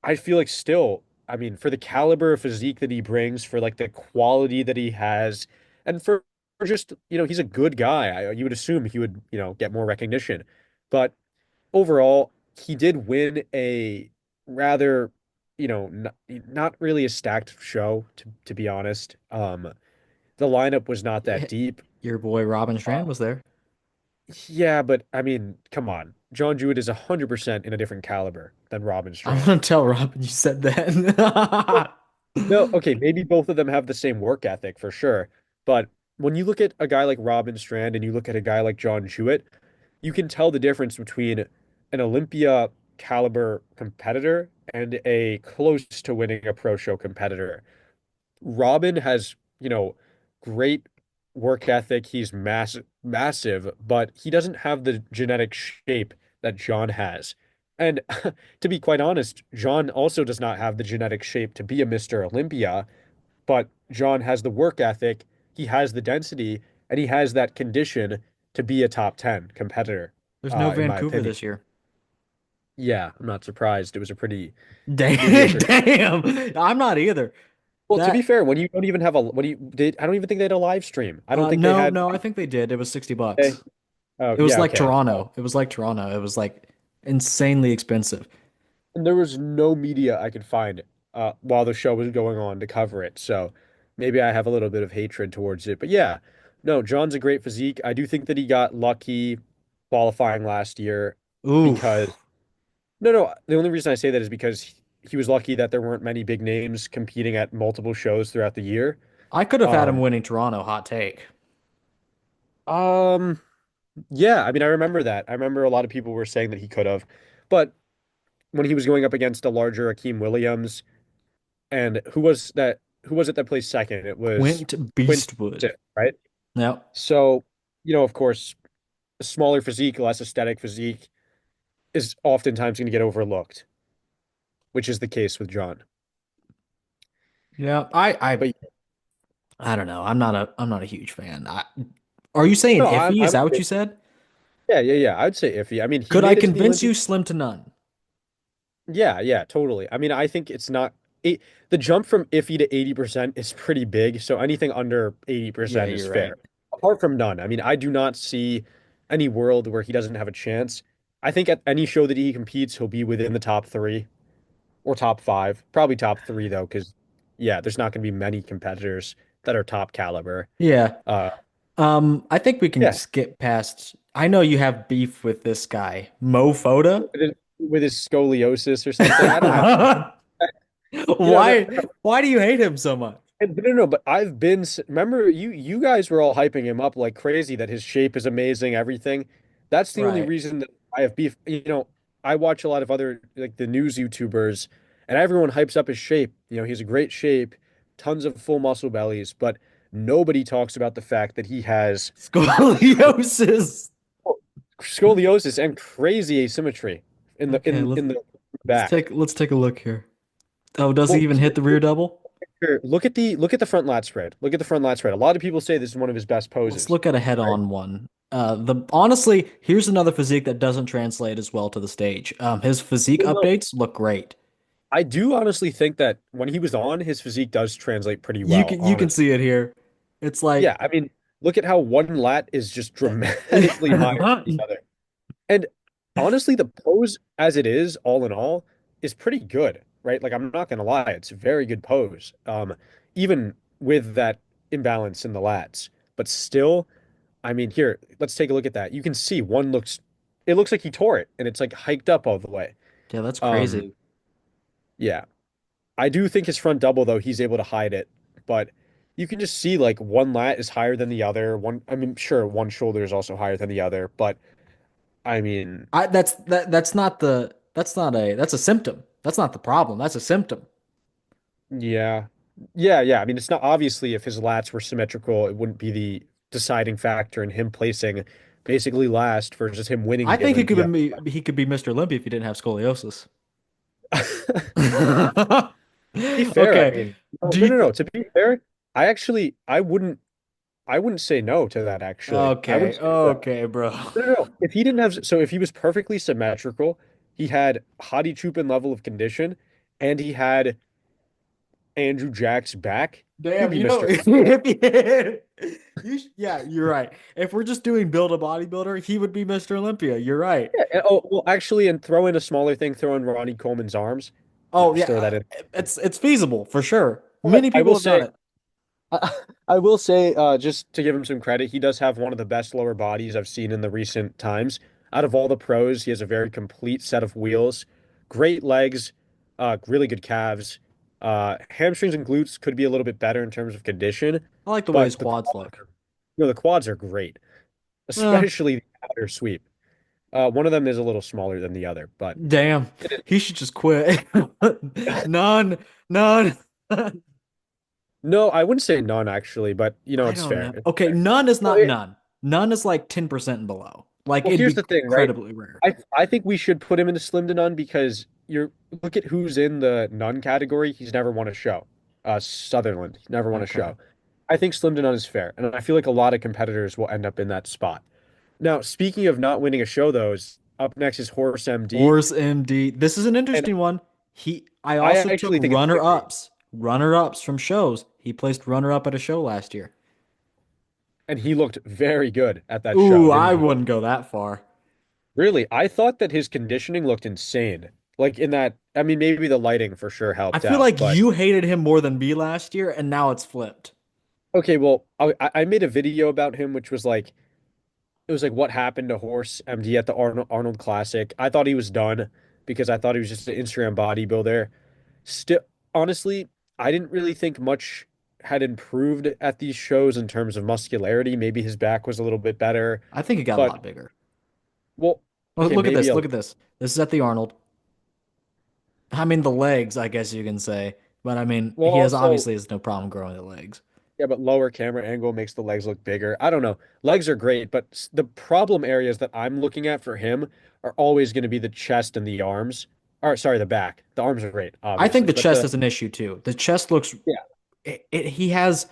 I feel like still, I mean, for the caliber of physique that he brings, for like the quality that he has, and for just, he's a good guy. You would assume he would, get more recognition. But overall, he did win a rather, not really a stacked show, to be honest. The lineup was not that deep. Your boy Robin Uh, Strand was there. yeah, but I mean, come on. John Jewett is 100% in a different caliber than Robin I'm Strand. gonna tell Robin you said that. No, okay, maybe both of them have the same work ethic for sure. But when you look at a guy like Robin Strand and you look at a guy like John Jewett, you can tell the difference between an Olympia caliber competitor and a close to winning a pro show competitor. Robin has, great work ethic. He's massive, but he doesn't have the genetic shape that John has. And to be quite honest, John also does not have the genetic shape to be a Mr. Olympia, but John has the work ethic, he has the density, and he has that condition to be a top 10 competitor, There's no in my Vancouver opinion. this year. Yeah, I'm not surprised. It was a pretty Damn, mediocre. damn. I'm not either. Well, to be That fair, when you don't even have a when you did, I don't even think they had a live stream. I don't think they no, had. no, I think they did. It was 60 Okay. bucks. Oh, It was yeah, like okay. Toronto. It was like Toronto. It was like insanely expensive. And there was no media I could find while the show was going on to cover it. So maybe I have a little bit of hatred towards it. But yeah, no, John's a great physique. I do think that he got lucky qualifying last year because Oof. no, no, the only reason I say that is because he was lucky that there weren't many big names competing at multiple shows throughout the year. I could have had him Um, winning Toronto, hot take. um, yeah, I mean, I remember that. I remember a lot of people were saying that he could have, but when he was going up against a larger Akeem Williams, and who was it that placed second? It was Quint Quint, Beastwood. right? Yep. So, of course, a smaller physique, less aesthetic physique is oftentimes going to get overlooked, which is the case with John. Yeah. But I don't know. I'm not a huge fan. Are you saying No, I'm iffy? Is I'm that what you said? yeah. I'd say iffy. I mean, he Could I made it to the convince Olympic. you slim to none? Yeah, totally. I mean, I think it's not it, the jump from iffy to 80% is pretty big, so anything under Yeah, 80% is you're right. fair. Apart from none. I mean, I do not see any world where he doesn't have a chance. I think at any show that he competes, he'll be within the top three or top five. Probably top three though, because yeah, there's not going to be many competitors that are top caliber. Yeah. Uh, I think we can yeah, skip past. I know you have beef with this guy, Mo Foda. with his scoliosis or something. I don't have, you know, no, Why why do you hate him so much? no, but I've been, remember you guys were all hyping him up like crazy that his shape is amazing, everything. That's the only Right. reason that I have beef. I watch a lot of other like the news YouTubers and everyone hypes up his shape. He's a great shape, tons of full muscle bellies, but nobody talks about the fact that he has Scoliosis. scoliosis and crazy asymmetry in the Okay, in let's in the let's back. take let's take a look here. Oh, does he Well, even hit the rear double? here, look at the front lat spread. Look at the front lat spread. A lot of people say this is one of his best Let's poses. look at a Right? head-on one. The honestly, here's another physique that doesn't translate as well to the stage. His physique Well, no, updates look great. I do honestly think that when he was on, his physique does translate pretty You well, can honestly. see it here. It's Yeah, like I mean, look at how one lat is just dramatically higher than the other. And honestly, the pose as it is, all in all, is pretty good, right? Like I'm not gonna lie, it's a very good pose. Even with that imbalance in the lats. But still, I mean, here, let's take a look at that. You can see it looks like he tore it and it's like hiked up all the way. yeah, that's Um, crazy. yeah. I do think his front double though, he's able to hide it, but you can just see like one lat is higher than the other. I mean, sure, one shoulder is also higher than the other, but I mean, That's a symptom. That's not the problem. That's a symptom. yeah. Yeah. I mean, it's not obviously if his lats were symmetrical, it wouldn't be the deciding factor in him placing basically last versus him winning I the think Olympia. he could be Mr. Olympia if he didn't have scoliosis. To be fair, I Okay. mean, Do you no. To be fair, I wouldn't say no to that actually. I wouldn't Okay, say no. okay, bro. No. If he didn't have, so if he was perfectly symmetrical, he had Hadi Choopan level of condition, and he had Andrew Jack's back, he'd Damn, be you know, Mr. yeah, you're right. If we're just doing build a bodybuilder, he would be Mr. Olympia. You're right. Yeah. Oh, well, actually, and throw in a smaller thing, throw in Ronnie Coleman's arms. Oh Just throw yeah, that in. it's feasible for sure. But Many I people will have done say, it. I, I will say, just to give him some credit, he does have one of the best lower bodies I've seen in the recent times. Out of all the pros, he has a very complete set of wheels, great legs, really good calves. Hamstrings and glutes could be a little bit better in terms of condition, I like the way his but quads look. the quads are great, Uh, especially the outer sweep. One of them is a little smaller than the other, but damn, he should just quit. None, none. no, I wouldn't say none actually, but I it's don't fair. know. It's Okay, fair. none is Well, not none. None is like 10% and below. Like it'd here's be the thing, right? incredibly rare. I think we should put him into slim to none because look at who's in the none category. He's never won a show. Sutherland, he never won a Okay. show. I think slim to none is fair, and I feel like a lot of competitors will end up in that spot. Now, speaking of not winning a show, though, up next is Horse MD, Horse MD. This is an and interesting one. I I also took actually think it's iffy. runner ups from shows. He placed runner up at a show last year. And he looked very good at that show, Ooh, didn't I he? wouldn't go that far. Really, I thought that his conditioning looked insane. Like in that, I mean, maybe the lighting for sure I helped feel out, like but you hated him more than me last year, and now it's flipped. okay, well, I made a video about him, which was like it was like what happened to Horse MD at the Arnold Classic. I thought he was done because I thought he was just an Instagram bodybuilder. Still, honestly, I didn't really think much had improved at these shows in terms of muscularity. Maybe his back was a little bit better, I think he got a but lot bigger. well, Oh, okay, look at maybe this. a Look at this. This is at the Arnold. I mean, the legs, I guess you can say. But I mean, well he also has no problem growing the legs. yeah, but lower camera angle makes the legs look bigger. I don't know. Legs are great, but the problem areas that I'm looking at for him are always going to be the chest and the arms. Or sorry, the back. The arms are great, I think obviously, the but chest is an issue too. The chest looks yeah. he has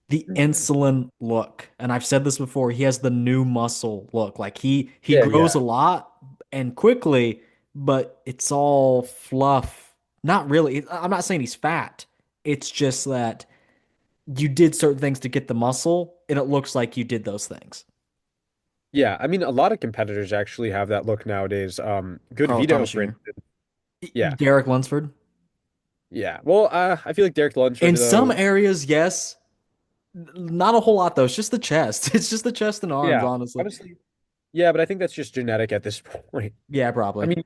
the insulin look. And I've said this before, he has the new muscle look. Like he Yeah, grows yeah. a lot and quickly, but it's all fluff. Not really. I'm not saying he's fat. It's just that you did certain things to get the muscle, and it looks like you did those things. Yeah, I mean, a lot of competitors actually have that look nowadays. Good Carlos Vito, Thomas for Jr. instance. Yeah, Derek Lunsford. yeah. Well, I feel like Derek Lunsford, In some though. areas, yes. Not a whole lot though. It's just the chest. It's just the chest and arms, Yeah, honestly. honestly, yeah, but I think that's just genetic at this point. Yeah, I probably. mean,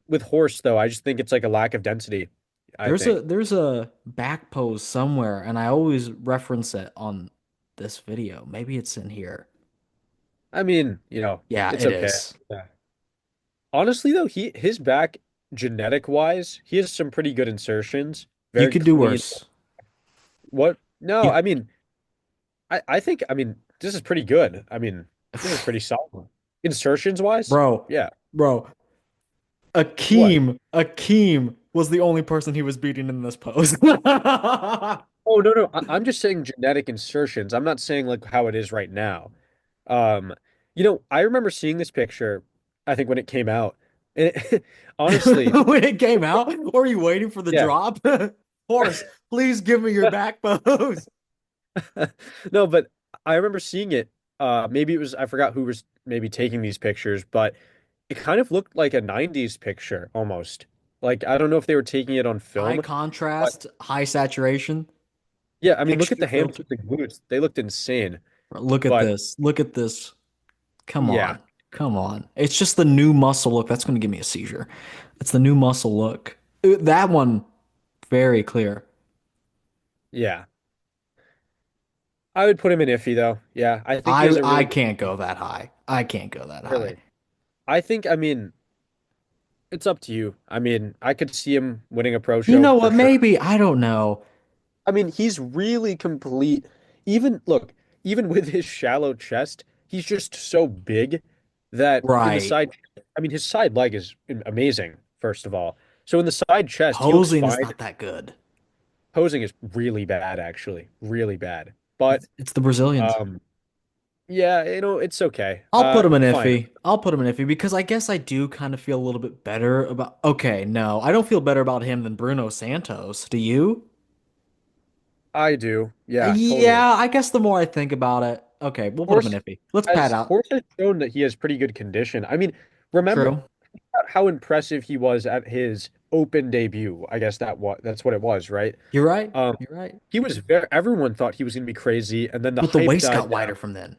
with horse though, I just think it's like a lack of density. I There's think. a back pose somewhere, and I always reference it on this video. Maybe it's in here. I mean, Yeah, it's it okay. is. Yeah. Honestly though, his back genetic wise, he has some pretty good insertions, You very could do clean. worse. What? No, You, I mean, I think this is pretty good. I mean, this is pretty solid. Insertions wise, bro, yeah. bro. What? Akeem was the only person he was beating in this pose. Oh no, no. I'm just saying genetic insertions. I'm not saying like how it is right now. Um, I remember seeing this picture, I think when it came out. And honestly, When it came out, or are you waiting for the yeah. drop? Horse, please give me your back pose. No, but I remember seeing it. Maybe it was I forgot who was maybe taking these pictures, but it kind of looked like a 90s picture almost. Like I don't know if they were taking it on High film, but contrast, high saturation, yeah, I mean look at extra the filter. hamstrings and glutes. They looked insane. Look at But this. Look at this. Come yeah, on. Come on. It's just the new muscle look. That's going to give me a seizure. It's the new muscle look. That one, very clear. yeah. I would put him in iffy though. Yeah, I think he has a I really good can't go that high. I can't go that high. really. I mean, it's up to you. I mean, I could see him winning a pro You show know for what? sure. Maybe. I don't know. I mean, he's really complete. Even look, even with his shallow chest, he's just so big that in the Right. side, I mean, his side leg is amazing, first of all. So in the side chest, he looks Posing is fine. not that good. Posing is really bad, actually, really bad. But It's the Brazilians. um, yeah, it's okay. I'll put him in Fine. iffy. I'll put him in iffy because I guess I do kind of feel a little bit better about. Okay, no, I don't feel better about him than Bruno Santos. Do you? I do. Yeah, totally. Yeah, I guess the more I think about it, okay, we'll put him in Horse iffy. Let's pat out. Horse has shown that he has pretty good condition. I mean, remember True. how impressive he was at his open debut. I guess that's what it was, right? You're right. Um, You're right. he was very, everyone thought he was going to be crazy, and then the But the hype waist died got down. wider from then.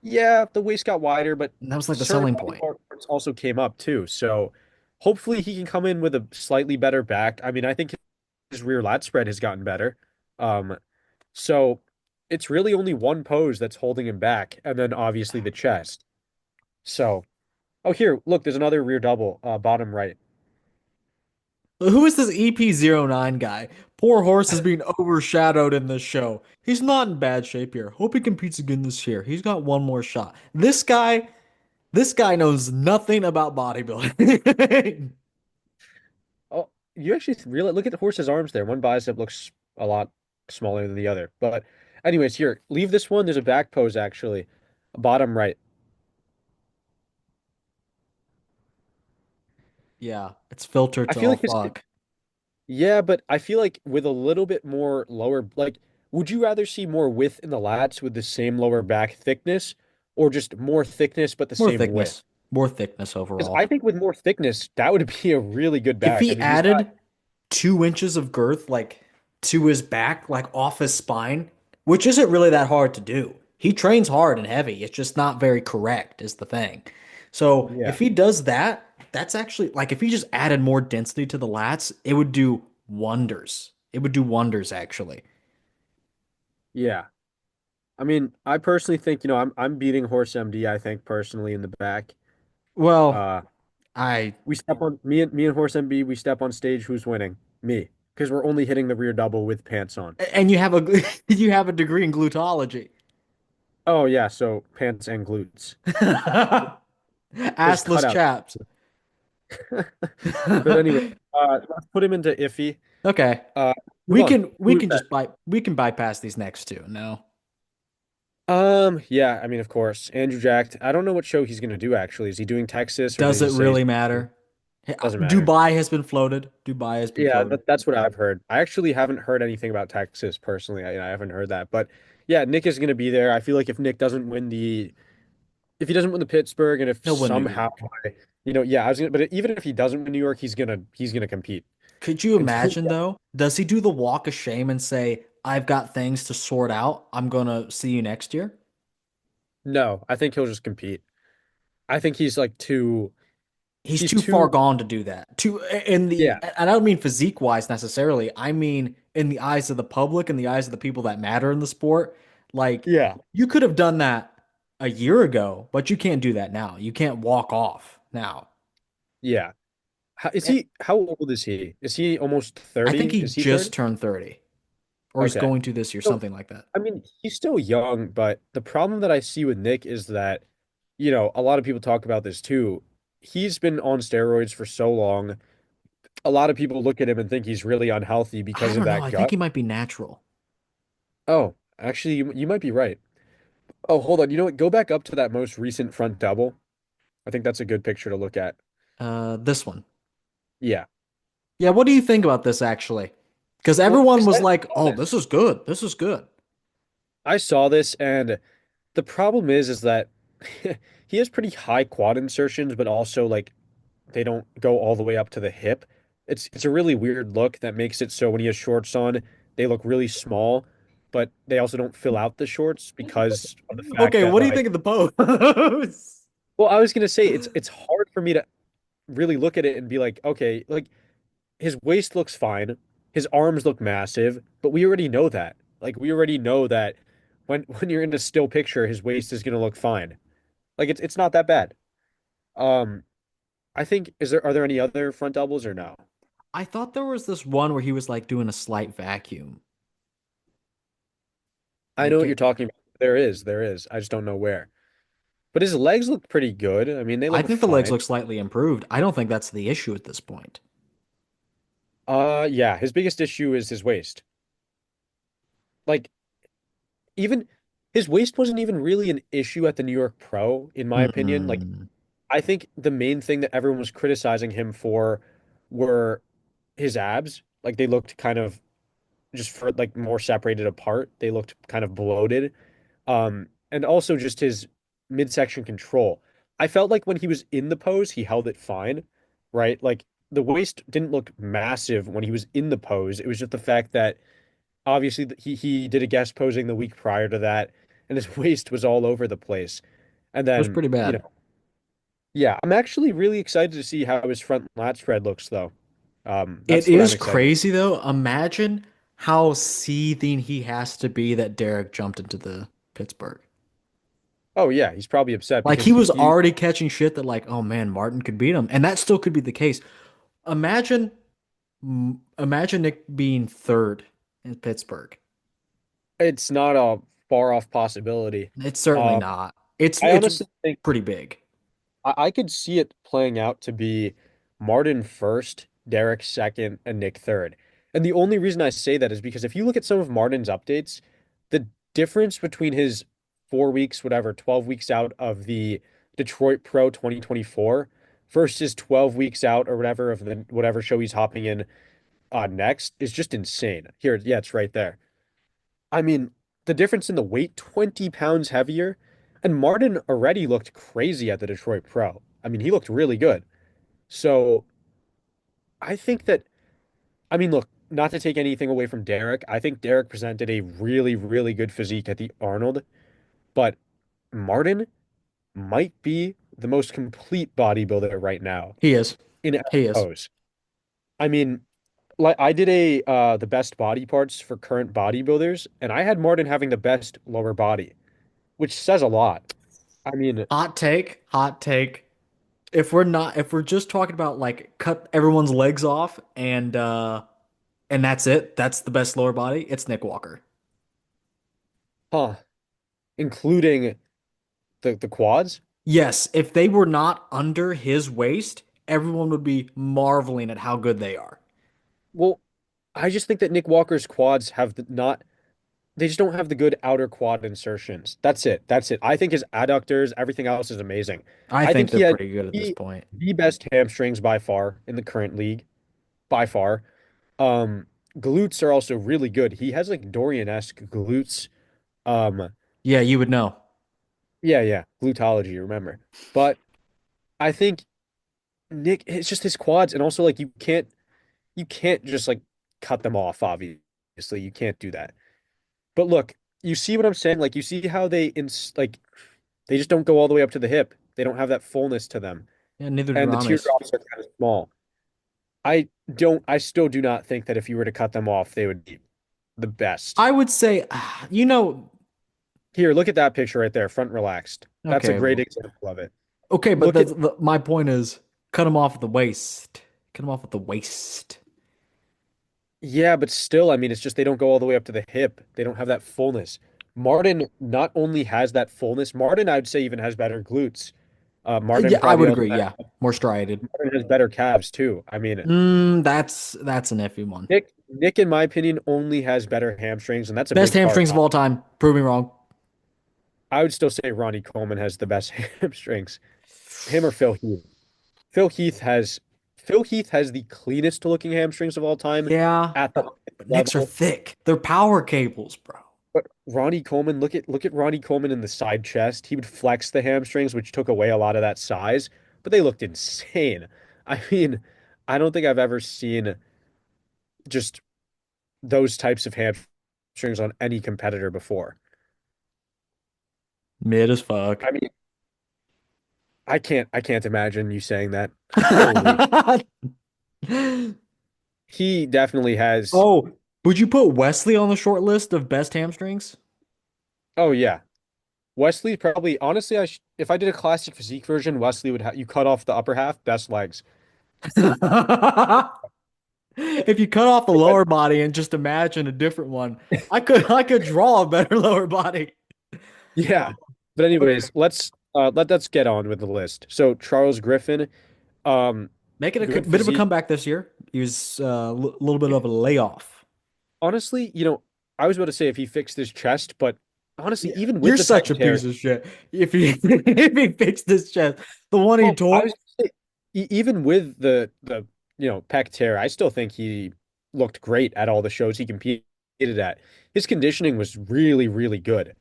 Yeah, the waist got wider, but And that was like the certain selling body point. parts also came up too. So hopefully he can come in with a slightly better back. I mean, I think his rear lat spread has gotten better. Um, so it's really only one pose that's holding him back, and then obviously the chest. So, oh here, look, there's another rear double, bottom right. Who is this EP09 guy? Poor horse is being overshadowed in this show. He's not in bad shape here. Hope he competes again this year. He's got one more shot. This guy knows nothing about bodybuilding. Oh, you actually really look at the horse's arms there. One bicep looks a lot smaller than the other. But anyways, here, leave this one. There's a back pose actually, bottom right. Yeah, it's filtered I to feel all like his fuck. Yeah, but I feel like with a little bit more lower, like, would you rather see more width in the lats with the same lower back thickness, or just more thickness but the More same width? thickness. More thickness Because overall. I think with more thickness, that would be a really good If back. I he mean, he's got, added 2 inches of girth, like to his back, like off his spine, which isn't really that hard to do. He trains hard and heavy. It's just not very correct, is the thing. So yeah, if he does that, that's actually like if he just added more density to the lats, it would do wonders. It would do wonders, actually. yeah. I mean, I personally think, I'm beating Horse MD, I think personally in the back. Well, Uh, I we step on me and Horse MB, we step on stage, who's winning? Me. Because we're only hitting the rear double with pants on. and you have a you have a degree in glutology. Oh yeah, so pants and glutes. There's Assless cutouts. chaps. But anyway, let's put him into iffy. Okay. Move on. We Who's can that? just we can bypass these next two. No. Yeah, I mean, of course, Andrew Jacked. I don't know what show he's gonna do actually. Is he doing Texas or did Does he it just say he's really matter? doesn't matter? Dubai has been floated. Dubai has been Yeah, floated. that's what I've heard. I actually haven't heard anything about Texas personally. I haven't heard that, but yeah, Nick is gonna be there. I feel like if Nick doesn't win the if he doesn't win the Pittsburgh and if He'll win New somehow York. yeah, I was gonna, but even if he doesn't win New York, he's gonna compete. Could you And so imagine though? Does he do the walk of shame and say, "I've got things to sort out. I'm gonna see you next year"? no, I think he'll just compete. I think he's like too He's he's too far too gone to do that. To in the, yeah. and I don't mean physique wise necessarily. I mean in the eyes of the public and the eyes of the people that matter in the sport. Like Yeah. you could have done that a year ago, but you can't do that now. You can't walk off now. Yeah. And How old is he? Is he almost I think 30? he Is he just 30? turned 30, or he's Okay. going to this year, So, something like that. I mean, he's still young, but the problem that I see with Nick is that, a lot of people talk about this too. He's been on steroids for so long. A lot of people look at him and think he's really unhealthy I because of don't know. that I think gut. he might be natural. Oh, actually, you might be right. Oh, hold on. You know what? Go back up to that most recent front double. I think that's a good picture to look at. This one. Yeah. Yeah, what do you think about this actually? Because Well, everyone 'cause was I like, saw "Oh, this this. is good. This is good." I saw this, and the problem is that he has pretty high quad insertions, but also like they don't go all the way up to the hip. It's a really weird look that makes it so when he has shorts on, they look really small, but they also don't fill out the shorts because of the fact Okay, that what do you think like, of the pose? well, I was gonna say it's hard for me to really look at it and be like, okay, like his waist looks fine, his arms look massive, but we already know that. Like we already know that when you're in a still picture, his waist is gonna look fine. Like it's not that bad. Um, I think are there any other front doubles or no? I thought there was this one where he was like doing a slight vacuum. I know what Okay, you're talking about. There is. I just don't know where. But his legs look pretty good. I mean, they I look think the legs fine. look slightly improved. I don't think that's the issue at this point. Yeah, his biggest issue is his waist. Like, even his waist wasn't even really an issue at the New York Pro, in my opinion. Like, Hmm. I think the main thing that everyone was criticizing him for were his abs. Like, they looked kind of just for like more separated apart. They looked kind of bloated. And also just his midsection control. I felt like when he was in the pose, he held it fine, right? Like the waist didn't look massive when he was in the pose. It was just the fact that obviously he did a guest posing the week prior to that, and his waist was all over the place. And It was then, pretty bad. yeah, I'm actually really excited to see how his front lat spread looks though. It That's what I'm is excited. crazy though. Imagine how seething he has to be that Derek jumped into the Pittsburgh. Oh yeah, he's probably upset Like because he was he already catching shit that like, oh man, Martin could beat him, and that still could be the case. Imagine, imagine Nick being third in Pittsburgh. it's not a far off possibility. It's certainly Um, not. It's I it's honestly think pretty big. I could see it playing out to be Martin first, Derek second, and Nick third. And the only reason I say that is because if you look at some of Martin's updates, the difference between his 4 weeks, whatever, 12 weeks out of the Detroit Pro 2024 versus 12 weeks out or whatever of the whatever show he's hopping in next is just insane. Here, yeah, it's right there. I mean, the difference in the weight, 20 pounds heavier. And Martin already looked crazy at the Detroit Pro. I mean, he looked really good. So I think that, I mean, look, not to take anything away from Derek, I think Derek presented a really, really good physique at the Arnold, but Martin might be the most complete bodybuilder right now He is. in He is. pose. I mean, like I did the best body parts for current bodybuilders, and I had Martin having the best lower body, which says a lot. I mean, Hot take. Hot take. If we're just talking about like cut everyone's legs off and that's it, that's the best lower body, it's Nick Walker. huh, including the quads. Yes, if they were not under his waist, everyone would be marveling at how good they are. Well, I just think that Nick Walker's quads have not. they just don't have the good outer quad insertions. That's it. That's it. I think his adductors, everything else is amazing. I I think think they're he has pretty good at this point. the best hamstrings by far in the current league, by far. Um, Glutes are also really good. He has like Dorian-esque glutes. Um, Yeah, you would know. yeah, yeah, glutology, remember. But I think Nick, it's just his quads, and also like you can't just like cut them off, obviously. You can't do that. But look, you see what I'm saying? Like you see how like they just don't go all the way up to the hip. They don't have that fullness to them. Yeah, neither do And the Ronnie's. teardrops are kind of small. I still do not think that if you were to cut them off, they would be the best. I would say, you know, Here, look at that picture right there, front relaxed. That's a okay, great example of it. okay, but Look at, my point is, cut him off at the waist. Cut him off at the waist. yeah, but still, I mean, it's just they don't go all the way up to the hip. They don't have that fullness. Martin not only has that fullness, Martin, I'd say, even has better glutes. Martin Yeah, I probably would also agree. Yeah, more striated. Martin has better calves too. I mean, That's an iffy one. Nick, in my opinion, only has better hamstrings, and that's a Best big part. hamstrings of all time. Prove me wrong. I would still say Ronnie Coleman has the best hamstrings. Him or Phil Heath. Phil Heath has Phil Heath has the cleanest looking hamstrings of all time Yeah, at the but Knicks are level. thick. They're power cables, bro. But Ronnie Coleman, look at Ronnie Coleman in the side chest. He would flex the hamstrings, which took away a lot of that size, but they looked insane. I mean, I don't think I've ever seen just those types of hamstrings on any competitor before. Mid as fuck. I mean, I can't imagine you saying that. Holy. He definitely has. Oh, would you put Wesley on the short list of best hamstrings? Oh yeah. Wesley probably honestly if I did a classic physique version, Wesley would have you cut off the upper half, best legs. If you cut off the If I- lower body and just imagine a different one, I could draw a better lower body. Yeah. But Okay. anyways, let's get on with the list. So Charles Griffen, um, Making a good bit of a physique. comeback this year. He was a little bit of a layoff. Honestly, I was about to say if he fixed his chest, but honestly, Yeah, even with you're the such pec a tear, piece of shit. If he if he fixed his chest, the one he well, I tore. was gonna say, even with the pec tear, I still think he looked great at all the shows he competed at. His conditioning was really, really good.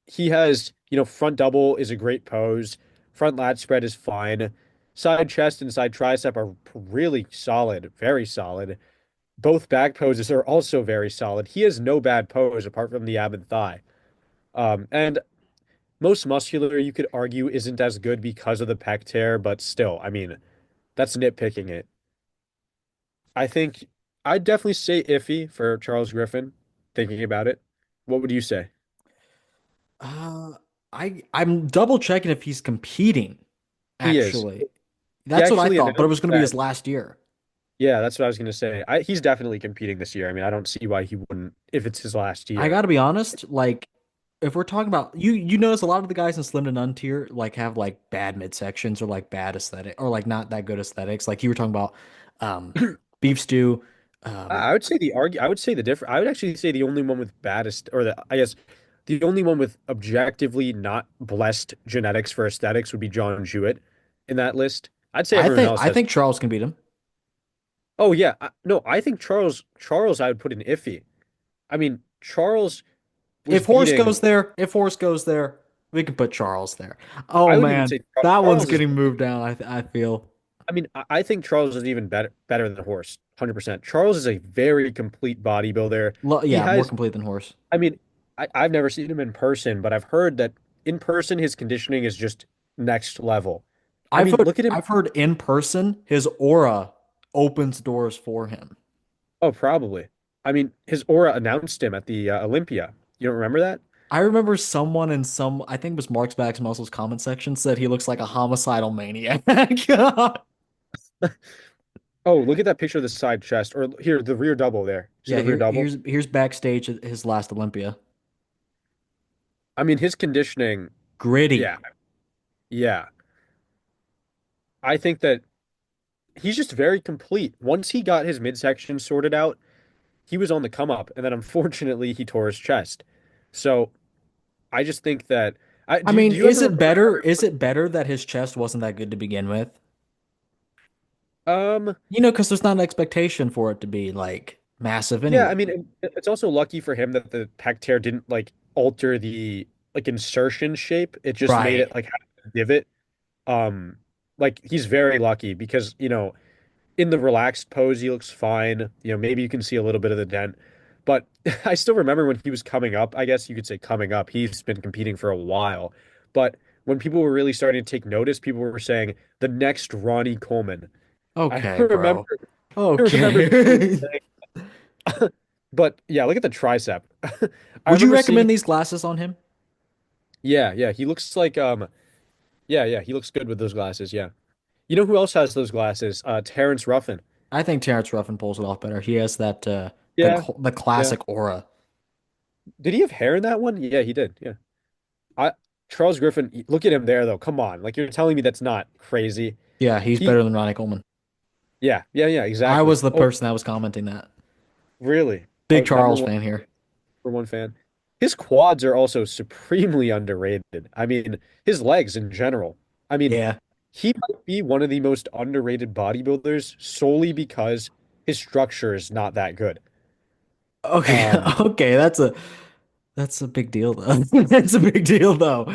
He has, front double is a great pose. Front lat spread is fine. Side chest and side tricep are really solid, very solid. Both back poses are also very solid. He has no bad pose apart from the ab and thigh. And most muscular, you could argue, isn't as good because of the pec tear, but still, I mean, that's nitpicking it. I think I'd definitely say iffy for Charles Griffen, thinking about it. What would you say? Uh, I'm double checking if he's competing. He is. Actually, He that's what I actually thought, but it was announced going to be that. his last year. Yeah, that's what I was going to say. He's definitely competing this year. I mean, I don't see why he wouldn't if it's his last I year. got to be honest, like if we're talking about you notice a lot of the guys in Slim to None tier like have like bad midsections or like bad aesthetic or like not that good aesthetics. Like you were talking about um beef stew. Um I would say I would say the different. I would actually say the only one with baddest, or I guess the only one with objectively not blessed genetics for aesthetics would be John Jewett in that list. I'd say I everyone think else I has. think Charles can beat him. Oh yeah, no, I think Charles I would put in iffy. I mean, Charles was beating. If Horse goes there, we can put Charles there. Oh I would even man, say that one's Charles is. getting moved down, I feel. I mean, I think Charles is even better than Horse, 100%. Charles is a very complete bodybuilder. He Yeah, more has. complete than Horse. I mean, I've never seen him in person, but I've heard that in person his conditioning is just next level. I mean, look at him. I've heard in person his aura opens doors for him. Oh, probably. I mean, his aura announced him at the Olympia. You don't remember that? I remember someone in some, I think it was Mark's Backs Muscles comment section said he looks like a homicidal maniac. Oh, look at that picture of the side chest, or here, the rear double there. See Yeah, the rear double? here's backstage at his last Olympia. I mean, his conditioning, yeah, Gritty. yeah. I think that he's just very complete. Once he got his midsection sorted out, he was on the come up, and then unfortunately he tore his chest. So I just think that I I do mean, you ever is it remember? better? Is it better that his chest wasn't that good to begin with? Um, Because there's not an expectation for it to be like massive yeah, anyway. I mean, it's also lucky for him that the pec tear didn't like alter the like insertion shape. It just made Right. it like have a divot. Um, like he's very lucky because, in the relaxed pose, he looks fine. Maybe you can see a little bit of the dent. But I still remember when he was coming up, I guess you could say coming up. He's been competing for a while. But when people were really starting to take notice, people were saying the next Ronnie Coleman. I Okay, remember bro. I remember people Okay. saying, but yeah, look at the tricep. I Would you remember seeing, recommend these glasses on him? yeah, yeah, he looks like yeah, yeah, he looks good with those glasses, yeah. You know who else has those glasses? Terrence Ruffin. I think Terrence Ruffin pulls it off better. He has that Yeah, the yeah. classic aura. Did he have hair in that one? Yeah, he did. Yeah. I Charles Griffen, look at him there though. Come on. Like you're telling me that's not crazy. Yeah, he's He better than Ronnie Coleman. Yeah, yeah, yeah, I exactly. was the Oh, person that was commenting that. really? Big Oh, Charles fan here. number one fan. His quads are also supremely underrated. I mean, his legs in general. I mean, Yeah. he might be one of the most underrated bodybuilders solely because his structure is not that good. Okay. Um, Okay, that's a big deal though. That's a big deal though.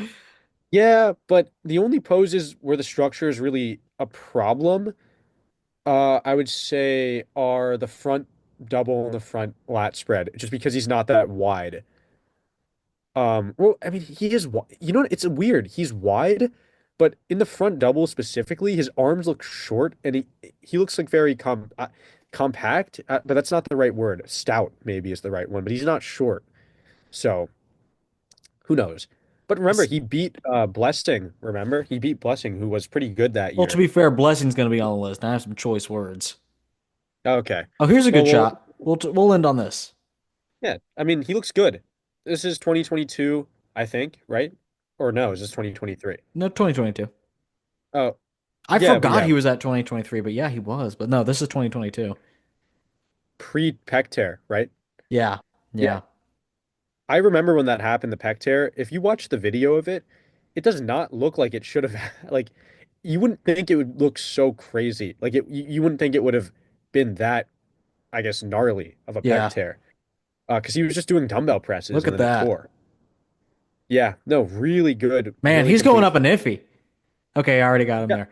yeah, but the only poses where the structure is really a problem, I would say are the front double and the front lat spread, just because he's not that wide. Well, I mean, he is, you know, it's weird. He's wide, but in the front double specifically, his arms look short and he looks like very compact, but that's not the right word. Stout maybe is the right one, but he's not short. So, who knows? But remember, he beat Blessing, remember? He beat Blessing, who was pretty good that Well, to year. be fair, Blessing's gonna be on the list. I have some choice words. Okay. Oh, here's a Well, good well, shot. We'll end on this. yeah. I mean, he looks good. This is 2022, I think, right? Or no, is this 2023? No, 2022. Oh, I yeah, forgot yeah. he was at 2023, but yeah, he was. But no, this is 2022. Pre-pec tear, right? Yeah. Yeah. Yeah. I remember when that happened, the pec tear. If you watch the video of it, it does not look like it should have. Like, you wouldn't think it would look so crazy. Like, you wouldn't think it would have been that, I guess, gnarly of a pec Yeah. tear. Because he was just doing dumbbell presses Look and at then it that. tore. Yeah, no, really good, Man, really he's going complete. up an iffy. Okay, I already got him Yeah, there.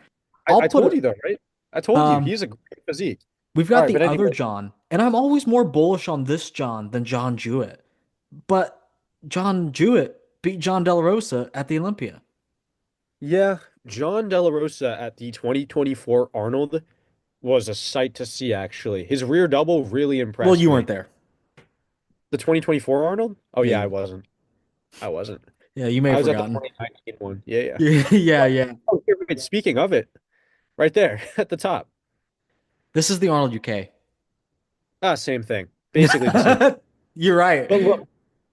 I, I'll I put told it. you though, right? I told you Um, he's a great physique. we've All got right, the but other anyway, John, and I'm always more bullish on this John than John Jewett. But John Jewett beat John Delarosa at the Olympia. yeah, John Delarosa at the 2024 Arnold was a sight to see, actually. His rear double really Well, impressed you weren't me. there. The 2024 Arnold? Oh, Yeah, yeah, I you wasn't. I wasn't. yeah, you may I have was at the forgotten. 2019 one. Yeah, yeah. Yeah, yeah. Oh, here, wait, speaking of it, right there at the top. This is the Arnold UK. Ah, same thing. Basically the same. You're right.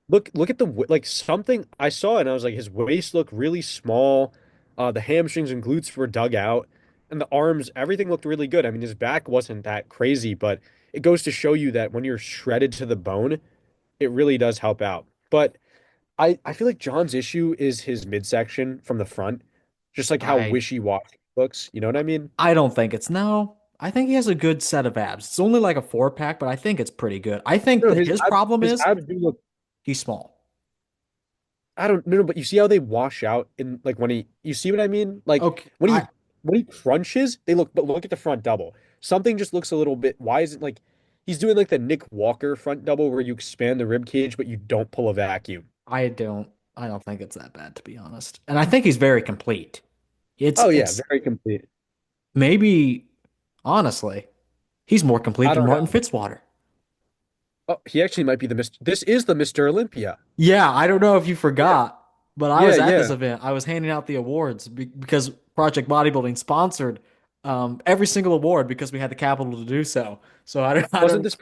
But look at the like something I saw and I was like his waist looked really small. The hamstrings and glutes were dug out and the arms, everything looked really good. I mean, his back wasn't that crazy, but it goes to show you that when you're shredded to the bone, it really does help out. But I feel like John's issue is his midsection from the front, just like how I wishy-washy it looks. You know what I mean? I don't think it's no. I think he has a good set of abs. It's only like a four pack, but I think it's pretty good. I think No, that his problem his is abs do look. he's small. I don't know, but you see how they wash out in like when you see what I mean? Like Okay, when he when he crunches, they look, but look at the front double. Something just looks a little bit. Why is it like he's doing like the Nick Walker front double where you expand the rib cage but you don't pull a vacuum? I don't think it's that bad to be honest. And I think he's very complete. Oh yeah, It's very complete. maybe honestly, he's more complete I than don't Martin know. Fitzwater. Oh, he actually might be the Mr. This is the Mr. Olympia. Yeah, I don't know if you Yeah, forgot, but I yeah, was at this yeah. event. I was handing out the awards because Project Bodybuilding sponsored every single award because we had the capital to do so. So I Wasn't don't this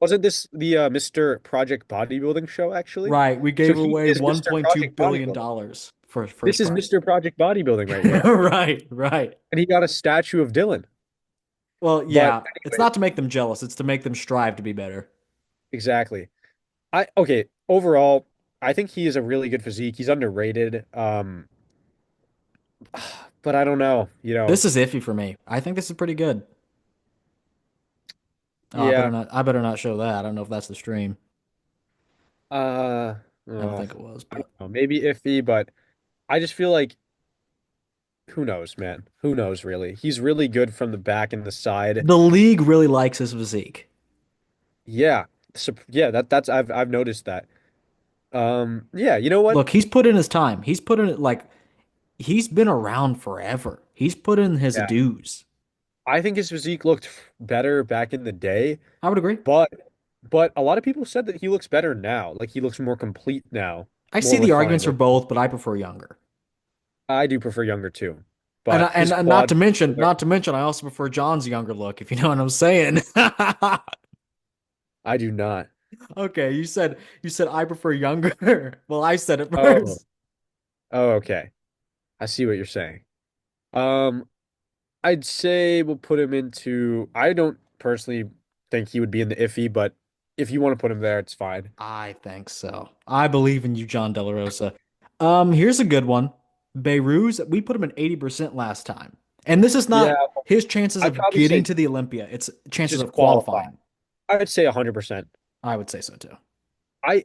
wasn't this the Mr. Project Bodybuilding show actually? right. We So gave he away is Mr. 1.2 Project billion Bodybuilding. dollars for This first is prize. Mr. Project Bodybuilding right here. Right, right. And he got a statue of Dylan. Well, But yeah, it's anyway, not to make them jealous, it's to make them strive to be better. exactly. Okay, overall, I think he is a really good physique. He's underrated. But I don't know, This is iffy for me. I think this is pretty good. Oh, I better yeah. not. I better not show that. I don't know if that's the stream. Uh, I don't oh, think it was, I but don't know, maybe iffy, but I just feel like who knows, man? Who knows really? He's really good from the back and the side. the league really likes his physique. Yeah. So, yeah, that's I've noticed that. Yeah, you know what? Look, he's put in his time. He's put in like he's been around forever. He's put in his Yeah. dues. I think his physique looked better back in the day, I would agree. but a lot of people said that he looks better now. Like he looks more complete now, I see more the refined. arguments for both, but I prefer younger. I do prefer younger too, And but his not quad, to mention, I also prefer John's younger look, if you know what I'm saying. I do not. Okay, you said I prefer younger. Well, I said it Oh, first. oh, okay. I see what you're saying. Um, I'd say we'll put him into. I don't personally think he would be in the iffy, but if you want to put him there, it's fine. I think so. I believe in you, John Delarosa. Here's a good one. Beirut, we put him at 80% last time. And this is Yeah, not his chances I'd of probably getting say to the Olympia. It's chances just of qualify. qualifying. I'd say 100%. I would say so too.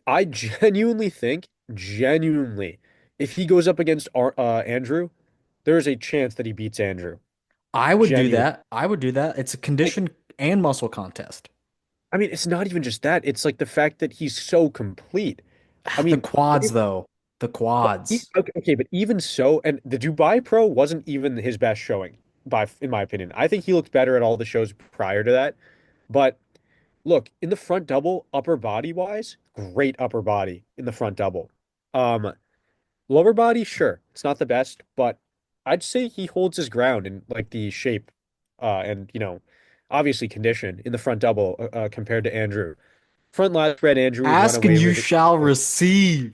I genuinely think, genuinely, if he goes up against Andrew, there is a chance that he beats Andrew. I would do Genuine. that. I would do that. It's a Like, condition and muscle contest. I mean, it's not even just that. It's like the fact that he's so complete. I The mean, quads, though. The quads. okay, okay, but even so, and the Dubai Pro wasn't even his best showing, in my opinion. I think he looked better at all the shows prior to that. But look, in the front double, upper body wise, great upper body in the front double. Um, Lower body, sure, it's not the best, but I'd say he holds his ground in like the shape, and obviously condition in the front double compared to Andrew. Front lat spread, Andrew would run Ask and away you with it. shall receive.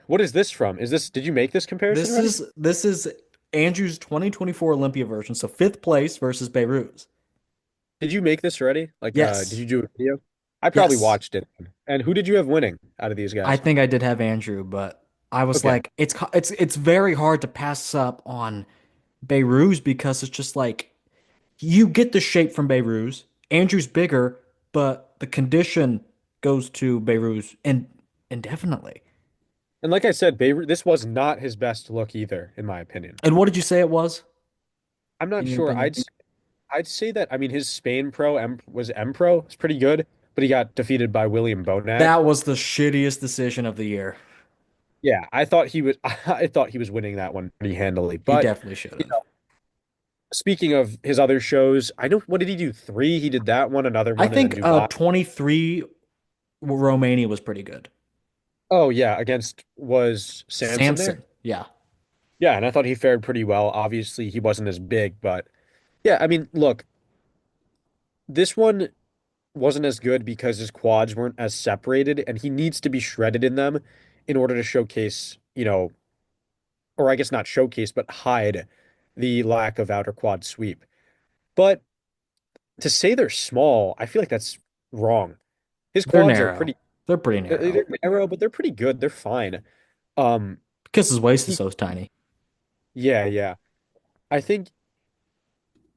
What is this from? Did you make this comparison This already? is this is Andrew's 2024 Olympia version. So fifth place versus Beirut. Did you make this already? Like, did Yes. you do a video? I probably Yes. watched it. And who did you have winning out of these I guys? think I did have Andrew, but I was Okay. like, it's very hard to pass up on Beirut because it's just like you get the shape from Beirut. Andrew's bigger, but the condition goes to Beirut indefinitely. And like I said, Beirut, this was not his best look either, in my opinion. And what did you say it was, I'm in not your sure. opinion? I'd say that I mean his Spain Pro was M Pro. It's pretty good, but he got defeated by William Bonac. That was the shittiest decision of the year. Yeah, I thought he was I thought he was winning that one pretty handily. He But definitely should you have. know, speaking of his other shows, I know what did he do? Three. He did that one, another I one, and then think Dubai. 23 Romania was pretty good. Oh yeah, against was Samson there? Samson, yeah. Yeah, and I thought he fared pretty well. Obviously, he wasn't as big, but yeah, I mean, look, this one wasn't as good because his quads weren't as separated, and he needs to be shredded in them in order to showcase, or I guess not showcase, but hide the lack of outer quad sweep. But to say they're small, I feel like that's wrong. His They're quads are narrow. pretty, They're pretty narrow they're narrow, but they're pretty good. They're fine. because his waist is He, so tiny. yeah, yeah. I think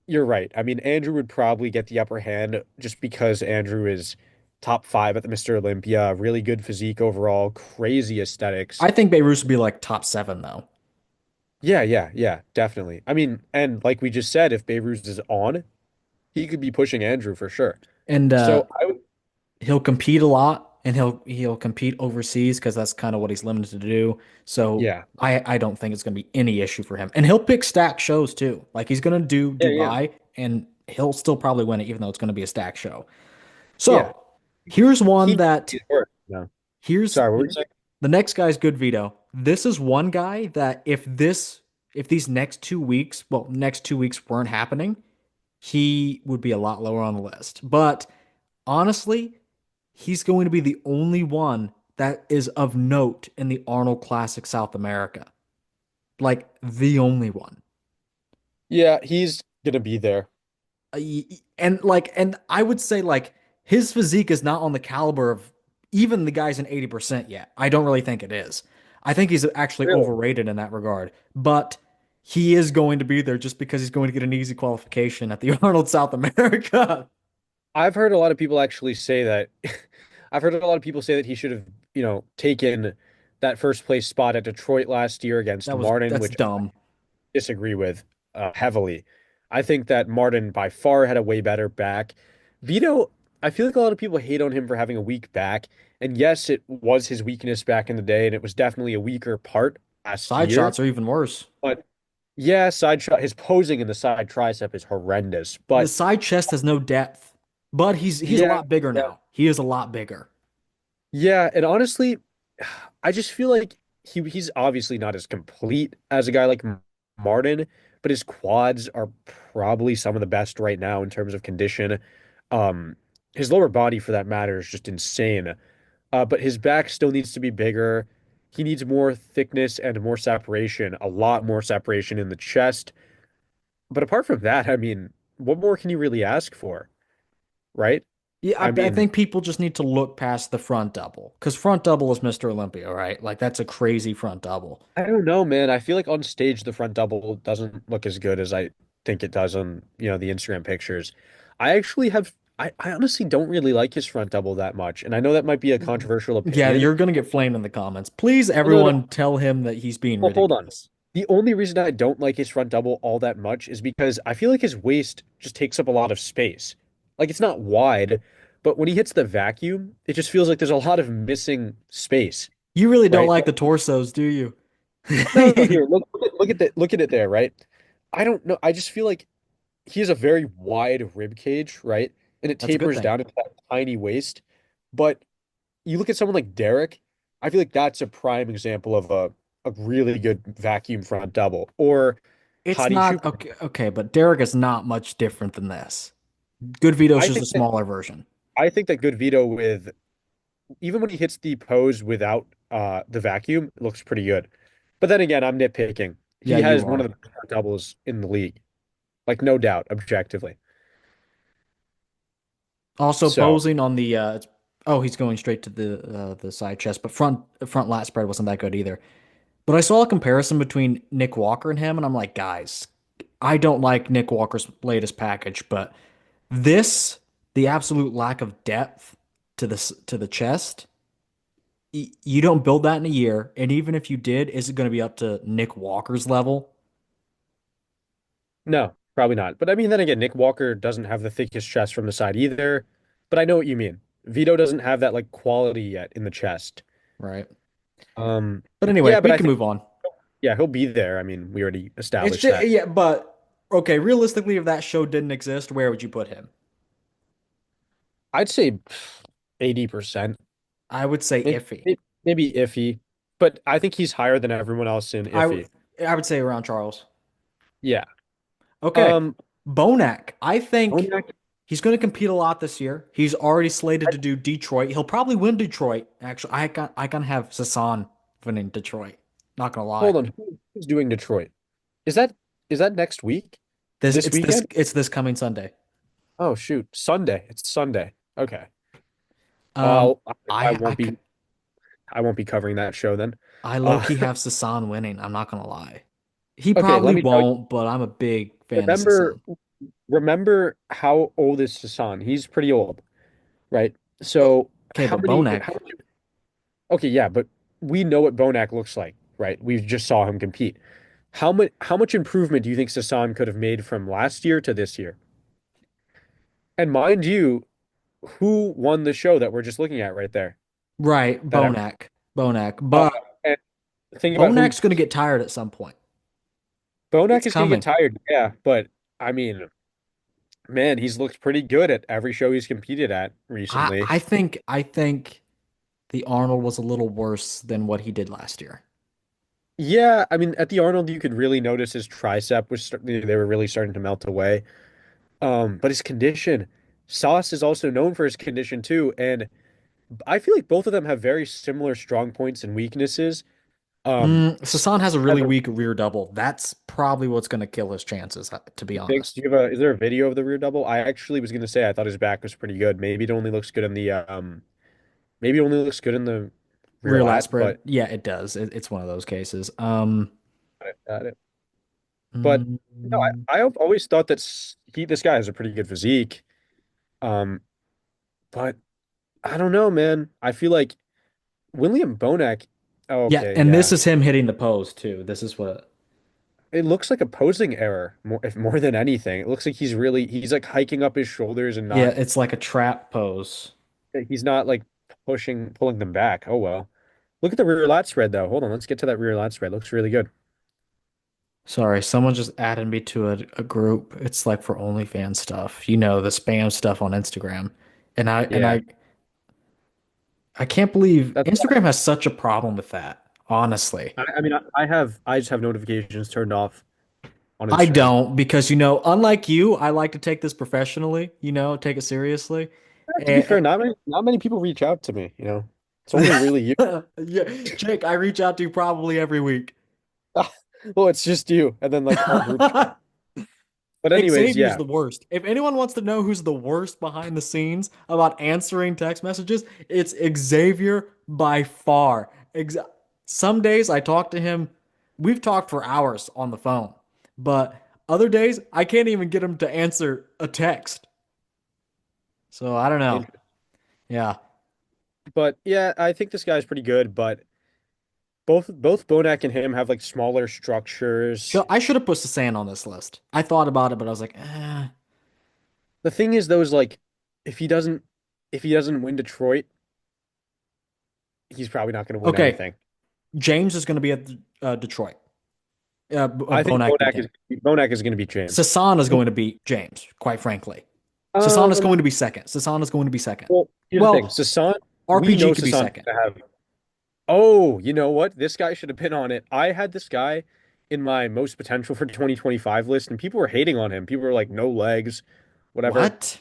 you're right. I mean, Andrew would probably get the upper hand just because Andrew is top five at the Mr. Olympia, really good physique overall, crazy aesthetics. I think Beirut would be like top seven though, Yeah, yeah, yeah, definitely. I mean, and like we just said, if Beirut is on, he could be pushing Andrew for sure. and So I would, he'll compete a lot, and he'll compete overseas because that's kind of what he's limited to do. So yeah, I don't think it's going to be any issue for him, and he'll pick stack shows too. Like he's going to do yeah, yeah, Dubai, and he'll still probably win it, even though it's going to be a stack show. yeah. So here's He one needs that his work. No, here's sorry, what were you saying? the next guy's good veto. This is one guy that if these next 2 weeks, well, next 2 weeks weren't happening, he would be a lot lower on the list. But honestly, he's going to be the only one that is of note in the Arnold Classic South America. Like the only one. Yeah, he's gonna be there. And I would say like his physique is not on the caliber of even the guys in 80% yet. I don't really think it is. I think he's actually Really? overrated in that regard, but he is going to be there just because he's going to get an easy qualification at the Arnold South America. I've heard a lot of people actually say that. I've heard a lot of people say that he should have, taken that first place spot at Detroit last year against Martin, That's which dumb. disagree with heavily. I think that Martin by far had a way better back. Vito, I feel like a lot of people hate on him for having a weak back. And yes, it was his weakness back in the day, and it was definitely a weaker part last Side year. shots are even worse. But yeah, side shot, his posing in the side tricep is horrendous. The But side chest has no depth, but he's a yeah, lot bigger yeah, now. He is a lot bigger. yeah. And honestly, I just feel like he's obviously not as complete as a guy like Martin, but his quads are probably some of the best right now in terms of condition. Um, his lower body, for that matter, is just insane. But his back still needs to be bigger. He needs more thickness and more separation, a lot more separation in the chest. But apart from that, I mean, what more can you really ask for, right? Yeah, I I mean, think people just need to look past the front double because front double is Mr. Olympia, right? Like that's a crazy front double. I don't know, man. I feel like on stage the front double doesn't look as good as I think it does on, the Instagram pictures. I actually have I honestly don't really like his front double that much. And I know that might be a controversial Yeah, opinion. you're gonna get flamed in the comments. Please, Well, no, no. everyone, tell him that he's being Well, hold on. ridiculous. The only reason I don't like his front double all that much is because I feel like his waist just takes up a lot of space. Like it's not wide, but when he hits the vacuum, it just feels like there's a lot of missing space, You really don't right? like the torsos, do you? No, no, here, look at it there, right? I don't know. I just feel like he has a very wide rib cage, right? And it That's a good tapers thing. down into that tiny waist. But you look at someone like Derek, I feel like that's a prime example of a really good vacuum front double. Or It's Hadi not Chupa. okay, okay, but Derek is not much different than this. Good Vito's I just a think that smaller version. I think that Good Vito with even when he hits the pose without the vacuum, it looks pretty good. But then again, I'm nitpicking. Yeah, He you has one are. of the best front doubles in the league. Like no doubt, objectively. Also So posing on the oh, he's going straight to the side chest, but front lat spread wasn't that good either. But I saw a comparison between Nick Walker and him, and I'm like, guys, I don't like Nick Walker's latest package, but this, the absolute lack of depth to the chest, you don't build that in a year, and even if you did, is it going to be up to Nick Walker's level? no, probably not. But I mean, then again, Nick Walker doesn't have the thickest chest from the side either. But I know what you mean. Vito doesn't have that like quality yet in the chest. Right. Um, But anyway, yeah, but we I can think move on. yeah, he'll be there. I mean, we already It's established just that. yeah, but okay, realistically, if that show didn't exist, where would you put him? I'd say 80%. I would say Maybe, iffy. maybe iffy, but I think he's higher than everyone else in I w- iffy. I would say around Charles. Yeah. Okay. Um, Bonac. I think Onak, he's going to compete a lot this year. He's already slated to do Detroit. He'll probably win Detroit. Actually, I can have Sasan winning Detroit. Not gonna lie. hold on. Who's doing Detroit? Is that is that next week? This weekend? It's this coming Sunday. Oh shoot, Sunday. It's Sunday. Okay. Um, Well, I I won't be I won't be covering that show then. I low Uh, key have Sasan winning. I'm not gonna lie. He okay, probably let me tell you. won't, but I'm a big fan of Remember, Sasan. remember how old is Hassan? He's pretty old, right? So Okay, but Bonac, how much, okay, yeah, but we know what Bonac looks like, right? We just saw him compete. How much improvement do you think Hassan could have made from last year to this year? And mind you, who won the show that we're just looking at right there? right? That Bonac, uh, but and think about who Bonac's gonna get tired at some point. Bonac It's is going to get coming. tired, yeah, but I mean, man, he's looked pretty good at every show he's competed at recently. I think the Arnold was a little worse than what he did last year. Yeah, I mean, at the Arnold, you could really notice his tricep was they were really starting to melt away. But his condition, Sauce is also known for his condition too, and I feel like both of them have very similar strong points and weaknesses. Um, Sasan has a has really a, weak rear double. That's probably what's going to kill his chances, to be you think? honest. Do you have a? Is there a video of the rear double? I actually was gonna say I thought his back was pretty good. Maybe it only looks good in the maybe it only looks good in the rear Rear lat lat, spread. but Yeah, it does. It's one of those cases. got it. But no, Mm, I've always thought that this guy has a pretty good physique. Um, but I don't know, man. I feel like William Bonac. Oh, yeah, okay, and this yeah. is him hitting the pose too. This is what. It looks like a posing error more, if more than anything. It looks like he's like hiking up his shoulders and Yeah, not it's like a trap pose. he's not like pulling them back. Oh well. Look at the rear lat spread though. Hold on, let's get to that rear lat spread. Looks really good. Sorry, someone just added me to a group. It's like for OnlyFans stuff. You know, the spam stuff on Instagram. And I and Yeah. I I can't believe That's Instagram has such a problem with that, honestly. I mean I just have notifications turned off on I Instagram. don't because unlike you, I like to take this professionally, take it seriously. To be And, fair, not many people reach out to me, you know. It's only really you. yeah, Jake, I reach out to you probably every week. Well, it's just you and then like our group chat. But anyways, Xavier's yeah. the worst. If anyone wants to know who's the worst behind the scenes about answering text messages, it's Xavier by far. Some days I talk to him, we've talked for hours on the phone, but other days I can't even get him to answer a text. So I don't know. Yeah. But yeah, I think this guy's pretty good, but both Bonac and him have like smaller structures. I should have put Sasan on this list. I thought about it, but I was like, The thing is though is like if he doesn't if he doesn't win Detroit, he's probably not going to win okay. anything. James is going to be at Detroit. I think Bonac beat him. Bonac is going to beat James. Sasan is going to beat James, quite frankly. Sasan is Um, going to be second. Sasan is going to be second. well, here's the thing. Well, Sasan, we know RPG could be Sasan's second. going to have. Oh, you know what? This guy should have been on it. I had this guy in my most potential for 2025 list, and people were hating on him. People were like, no legs, whatever. What?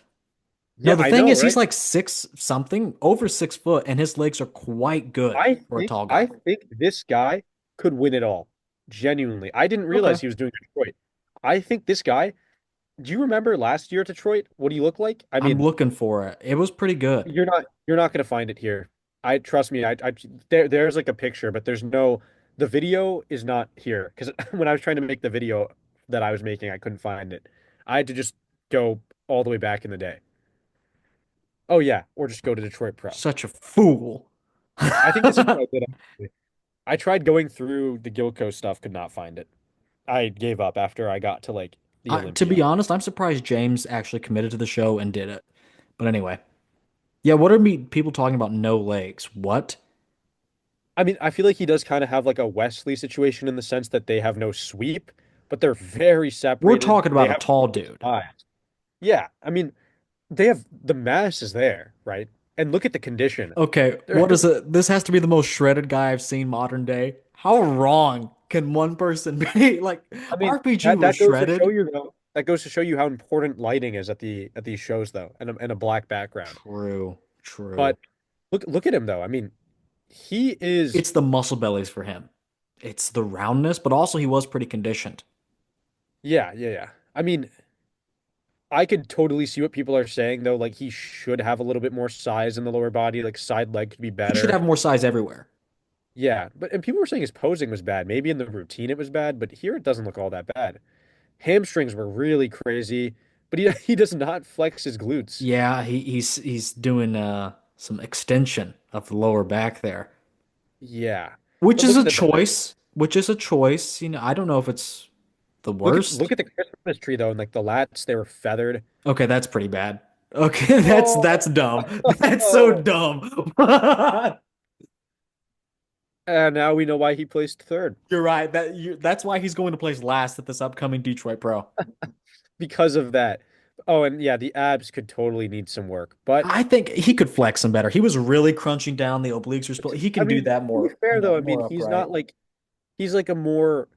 No, Yeah, the I thing know, is, he's right? like six something, over 6 foot, and his legs are quite good for a tall I guy. think this guy could win it all. Genuinely. I didn't Okay. realize he was doing Detroit. I think this guy, do you remember last year at Detroit? What he looked like? I I'm mean, looking for it. It was pretty good. you're not gonna find it here. I trust me, there's like a picture, but the video is not here. Because when I was trying to make the video that I was making, I couldn't find it. I had to just go all the way back in the day. Oh yeah, or just go to Detroit Pro. Such a fool. I think this is what I did actually. I tried going through the Gilco stuff, could not find it. I gave up after I got to like the To be Olympia. honest, I'm surprised James actually committed to the show and did it. But anyway, yeah, what are people talking about no legs? What? I mean, I feel like he does kind of have like a Wesley situation in the sense that they have no sweep, but they're very We're separated. talking They about a have tall dude. size. Yeah, I mean, they have the mass is there, right? And look at the condition. Okay, They're, what is it? This has to be the most shredded guy I've seen modern day. How wrong can one person be? Like, I mean, RPG that was that goes to show shredded. you though. That goes to show you how important lighting is at these shows though, and a black background. True, true. But look at him though. I mean, he is. It's the muscle bellies for him. It's the roundness, but also he was pretty conditioned. Yeah, yeah, yeah. I mean, I could totally see what people are saying though. Like he should have a little bit more size in the lower body. Like side leg could be He should better. have more size everywhere. Yeah, but and people were saying his posing was bad. Maybe in the routine it was bad, but here it doesn't look all that bad. Hamstrings were really crazy, but he does not flex his glutes. Yeah, he's doing some extension of the lower back there, Yeah, which but is look a at the delivery. choice. Which is a choice. I don't know if it's the Look worst. at the Christmas tree though, and like the lats, they were feathered. Okay, that's pretty bad. Okay, that's Oh, dumb. That's so dumb. and now we know why he placed third You're right. That's why he's going to place last at this upcoming Detroit Pro. because of that. Oh, and yeah, the abs could totally need some work, but I think he could flex them better. He was really crunching down. The obliques are split. He I can do mean, that to be more, fair though, I mean, more he's upright. not like he's like a more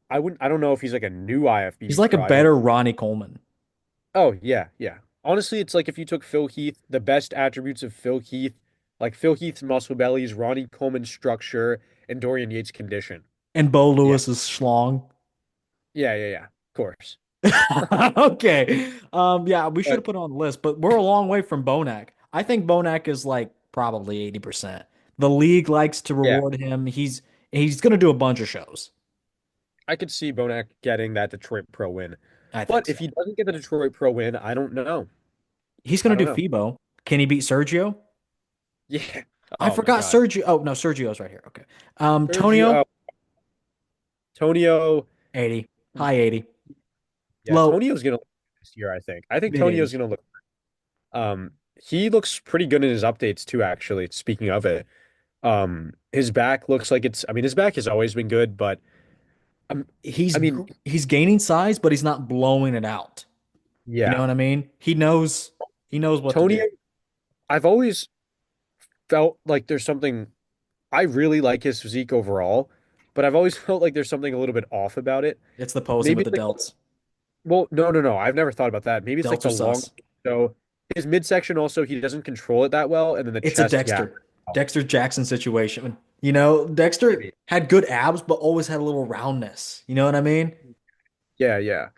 I don't know if he's like a new He's IFBB like a pro. I don't. better Ronnie Coleman. Oh, yeah, yeah. Honestly, it's like if you took Phil Heath, the best attributes of Phil Heath, like Phil Heath's muscle bellies, Ronnie Coleman's structure, and Dorian Yates' condition. And Bo Yeah. Lewis is schlong. Yeah, yeah, yeah. Of course. Okay. Yeah, we should But have put it on the list, but we're a long way from Bonac. I think Bonac is like probably 80%. The league likes to yeah, reward him. He's gonna do a bunch of shows. I could see Bonac getting that Detroit Pro win. I think But if he so. doesn't get the Detroit Pro win, I don't know. He's I gonna don't do know. FIBO. Can he beat Sergio? Yeah. I Oh my forgot God. Sergio. Oh no, Sergio's right here. Okay. Sergio, Tonio, Tonio. 80. High 80. Yeah, Low Tonio's gonna look this year, I think. I think mid Tonio's 80s. gonna look he looks pretty good in his updates too, actually. Speaking of it. His back looks like I mean, his back has always been good, but He's I mean, he's gaining size, but he's not blowing it out. You know yeah. what I mean? He knows what to Tony, do. I've always felt like there's something I really like his physique overall, but I've always felt like there's something a little bit off about it. It's the posing with Maybe the it's like delts. well, no, no, no. I've never thought about that. Maybe it's like Delts are the long sus. so his midsection also he doesn't control it that well, and then the It's a chest gap. Dexter Jackson situation. You know, Dexter Maybe. had good abs, but always had a little roundness. You know what I mean? Yeah, yeah.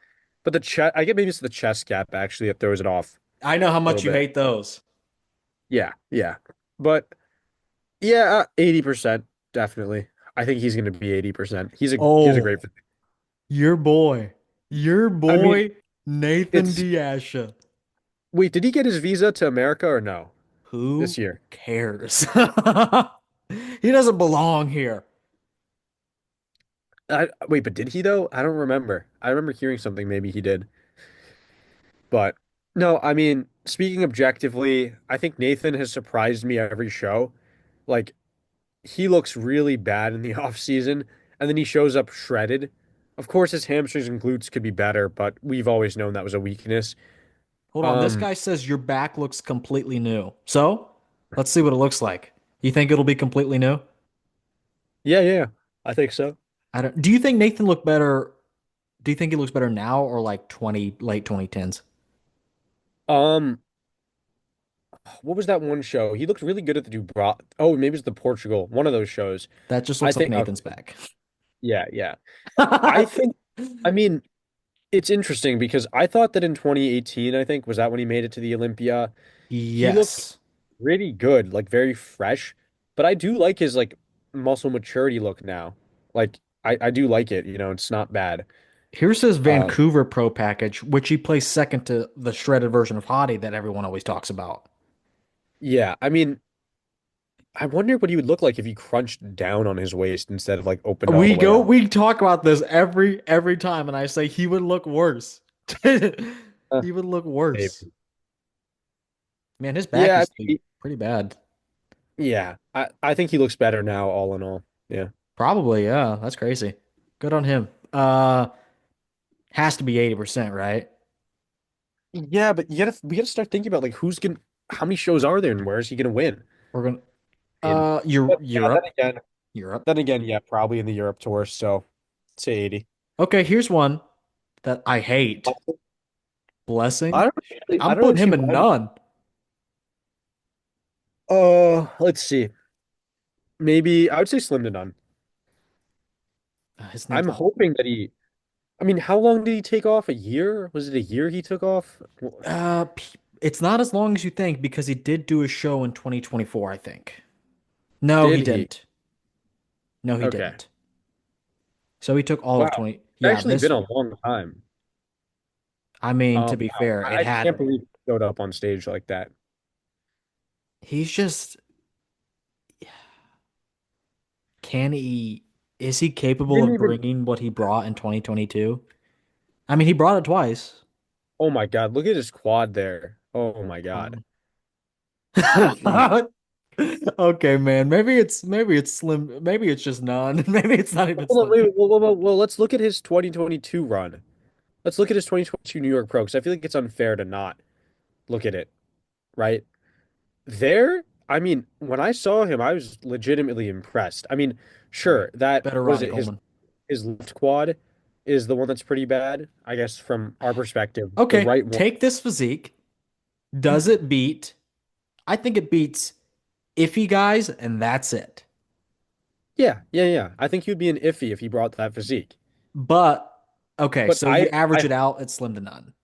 But the chest, I get maybe it's the chest gap actually that throws it off I know how a little much you bit. hate those. Yeah, yeah. But yeah, 80% definitely. I think he's going to be 80%. He's a great. Oh, your boy. Your I mean, boy, Nathan it's Diasha. wait, did he get his visa to America or no Who this year? cares? He doesn't belong here. Wait, but did he though? I don't remember. I remember hearing something maybe he did. But no, I mean, speaking objectively, I think Nathan has surprised me every show. Like he looks really bad in the off season and then he shows up shredded. Of course his hamstrings and glutes could be better, but we've always known that was a weakness. Hold on. This Um, guy says your back looks completely new. So let's see what it looks like. You think it'll be completely new? yeah, yeah, I think so. I don't. Do you think Nathan looked better? Do you think he looks better now or like late 2010s? Um, what was that one show? He looked really good at the Dubra. Oh, maybe it's the Portugal, one of those shows. That just I looks like think, Nathan's back. yeah, yeah. I think, I mean, it's interesting because I thought that in 2018, I think, was that when he made it to the Olympia? He looked Yes. really good, like very fresh. But I do like his like muscle maturity look now. Like I do like it, it's not bad. Here's his Um, Vancouver Pro package, which he placed second to the shredded version of Hottie that everyone always talks about. yeah, I mean, I wonder what he would look like if he crunched down on his waist instead of like opened all the way up. We talk about this every time, and I say he would look worse. Uh, He would look worse. maybe. Man, his back Yeah, used to be pretty bad. yeah. I think he looks better now, all in all. Yeah. Probably, yeah. That's crazy. Good on him. Has to be 80%, right? Yeah, but we gotta start thinking about like how many shows are there and where is he gonna win? We're gonna In yeah, Europe. Europe. then again, yeah, probably in the Europe tour, so say 80. Okay, here's one that I hate. Blessing. I I'm don't putting see him in why. none. Let's see. Maybe I would say slim to none. His name's I'm not. hoping that I mean, how long did he take off? A year? Was it a year he took off? It's not as long as you think because he did do a show in 2024, I think. No, he Did he? didn't. No, he Okay. didn't. So he took all of Wow. 20. It's Yeah, actually been this, a long time. I mean, to be Wow. fair, it I can't had, believe he showed up on stage like that. he's just, can he, is he He capable didn't of even, bringing what he brought in 2022? I mean, he brought it twice. oh my God, look at his quad there. Oh my God. Um, Jeez. okay, man. Maybe it's slim. Maybe it's just none. Maybe it's not even Hold on, slim. wait, well, let's look at his 2022 run. Let's look at his 2022 New York Pro because I feel like it's unfair to not look at it, right? There, I mean, when I saw him, I was legitimately impressed. I mean, All right, sure, that better was Ronnie it. Coleman. His left quad is the one that's pretty bad, I guess, from our perspective. The Okay, right one, take this physique. Does it beat? I think it beats iffy guys, and that's it. Yeah, yeah, yeah. I think he would be an iffy if he brought that physique. But okay, But so you average it out, it's slim to none.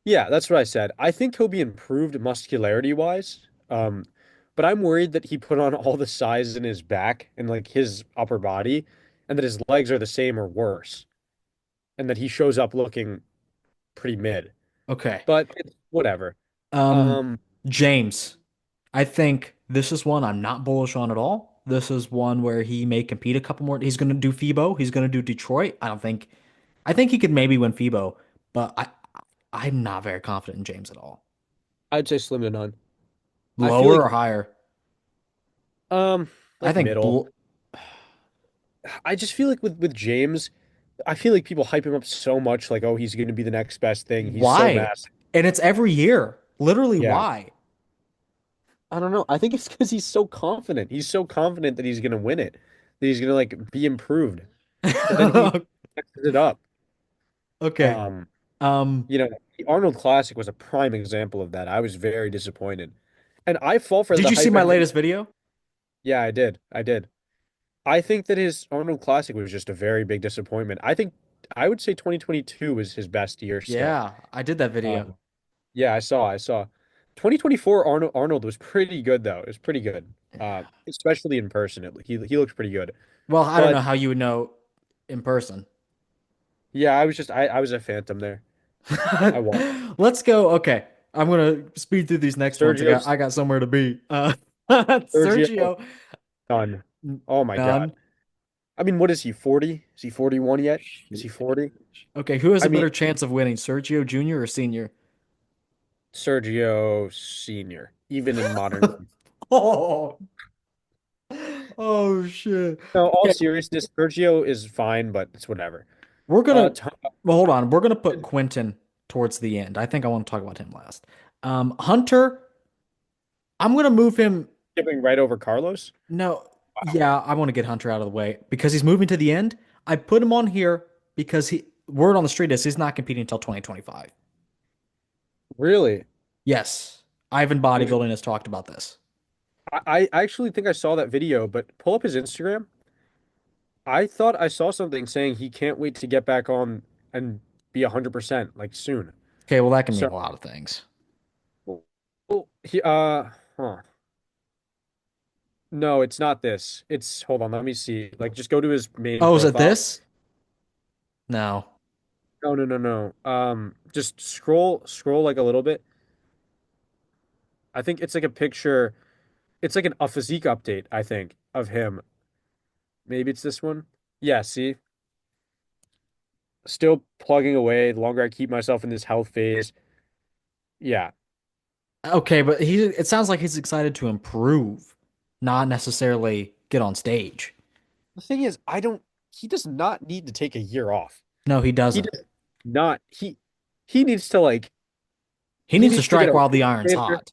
yeah, that's what I said. I think he'll be improved muscularity wise. But I'm worried that he put on all the size in his back and like his upper body, and that his legs are the same or worse, and that he shows up looking pretty mid. Okay. But it's whatever. Um, Um, James, I think this is one I'm not bullish on at all. This is one where he may compete a couple more. He's going to do FIBO. He's going to do Detroit. I think he could maybe win FIBO, but I'm not very confident in James at all. I'd say slim to none. I feel Lower like or higher? um I like think middle. bl I just feel like with James, I feel like people hype him up so much, like, oh, he's going to be the next best thing. He's so why? massive. And it's every year. Literally, Yeah. why? I don't know. I think it's because he's so confident. He's so confident that he's going to win it, that he's going to like be improved. But then he messes it up. Okay. Um, Um, you know, the Arnold Classic was a prime example of that. I was very disappointed. And I fall for did the you see hype my every. latest video? Yeah, I did. I did. I think that his Arnold Classic was just a very big disappointment. I think I would say 2022 was his best year still. Yeah, I did that video. Um, Yeah, I saw. 2024 Arnold was pretty good though. It was pretty good. Especially in person. He looked pretty good. Well, I don't know But how you would know in person. yeah, I was a phantom there. I was. Let's go. Okay. I'm gonna speed through these next ones. Sergio I got somewhere to be. Sergio Sergio, done. Oh my God. none. I mean, what is he, 40? Is he 41 yet? Is he 40? Okay, who has I a mean, better chance of winning, Sergio Jr. or Senior? Sergio Senior, even in modern. Oh, oh shit. No, all Okay, seriousness, Sergio is fine, but it's whatever. we're gonna Tom, well, hold on. We're gonna put Quentin towards the end. I think I want to talk about him last. Hunter, I'm gonna move him. skipping right over Carlos. No, Wow. yeah, I want to get Hunter out of the way because he's moving to the end. I put him on here because he word on the street is he's not competing until 2025. Really? Yes, Ivan Bodybuilding has talked about this. I actually think I saw that video, but pull up his Instagram. I thought I saw something saying he can't wait to get back on and be 100% like soon. Okay, well that can mean So, a lot of things. well, huh. No, it's not this. It's hold on, let me see. Like just go to his main Oh, is it profile. this? No. No, no, no, no. Just scroll like a little bit. I think it's like a picture. It's like a physique update, I think, of him. Maybe it's this one. Yeah, see? Still plugging away. The longer I keep myself in this health phase. Yeah. Okay, but it sounds like he's excited to improve, not necessarily get on stage. The thing is, he does not need to take a year off. No, he He doesn't. does not, he needs to like, He he needs to needs to get strike a while the weight iron's manager. hot.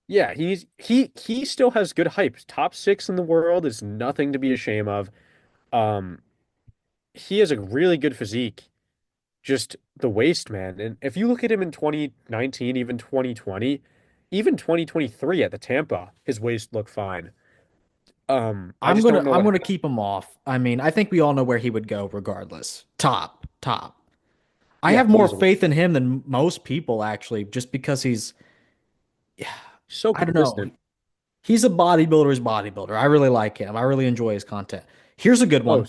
Yeah, he still has good hype. Top six in the world is nothing to be ashamed of. Um, he has a really good physique. Just the waist, man. And if you look at him in 2019, even 2020, even 2023 at the Tampa, his waist looked fine. I just don't know I'm what gonna keep him off. I mean, I think we all know where he would go regardless. Top. I yeah, have more easily. faith in him than most people actually, just because So I don't know. consistent. He's a bodybuilder's bodybuilder. I really like him. I really enjoy his content. Here's a good Oh, one.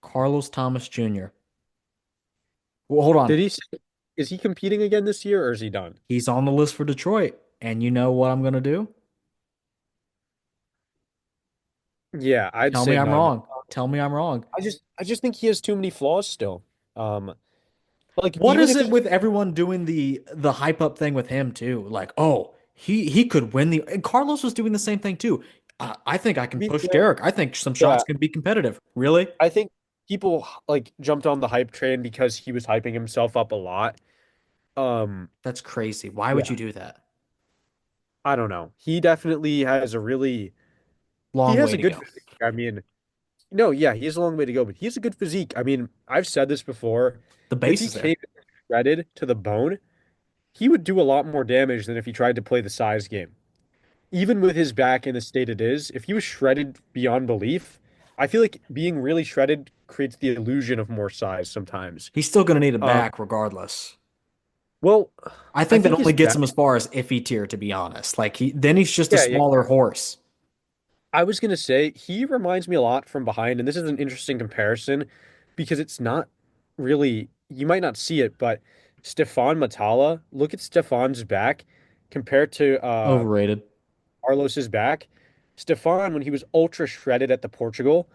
Carlos Thomas Jr. Well, hold on. did he say, is he competing again this year or is he done? He's on the list for Detroit. And you know what I'm gonna do? Yeah, I'd Tell me say I'm none. wrong. Tell me I'm wrong. I just think he has too many flaws still. But like What even is if it he with everyone doing the hype up thing with him too? Like, oh, he could win the and Carlos was doing the same thing too. I think I to can be push fair, Derek. I think some yeah, shots can be competitive. Really? I think people like jumped on the hype train because he was hyping himself up a lot. Um, That's crazy. Why would yeah, you do that? I don't know. He Long has way a to good go. physique. I mean, no, yeah, he has a long way to go, but he has a good physique. I mean, I've said this before. The If base he is there. came shredded to the bone, he would do a lot more damage than if he tried to play the size game. even with his back in the state it is, if he was shredded beyond belief, I feel like being really shredded creates the illusion of more size sometimes. He's still going to need a Um, back regardless. well, I I think that think only his gets back, him as far as iffy tier, to be honest. Like then he's just a yeah, yeah. smaller horse. I was gonna say he reminds me a lot from behind, and this is an interesting comparison because it's not really, you might not see it, but Stefan Matala, look at Stefan's back compared to Overrated. Carlos's back. Stefan, when he was ultra shredded at the Portugal,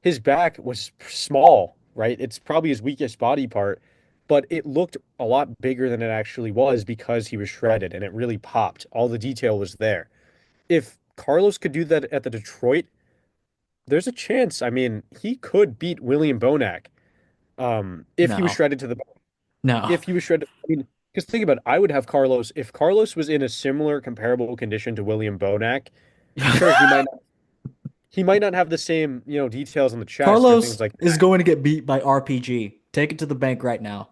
his back was small, right? It's probably his weakest body part, but it looked a lot bigger than it actually was because he was shredded and it really popped. All the detail was there. If Carlos could do that at the Detroit, there's a chance. I mean, he could beat William Bonac, if he was No, shredded to the bone. no. If he was shredded, I mean, because think about it, I would have Carlos. If Carlos was in a similar comparable condition to William Bonac, sure, he might not have the same, details on the chest or Carlos things like is that. going to get beat by RPG. Take it to the bank right now.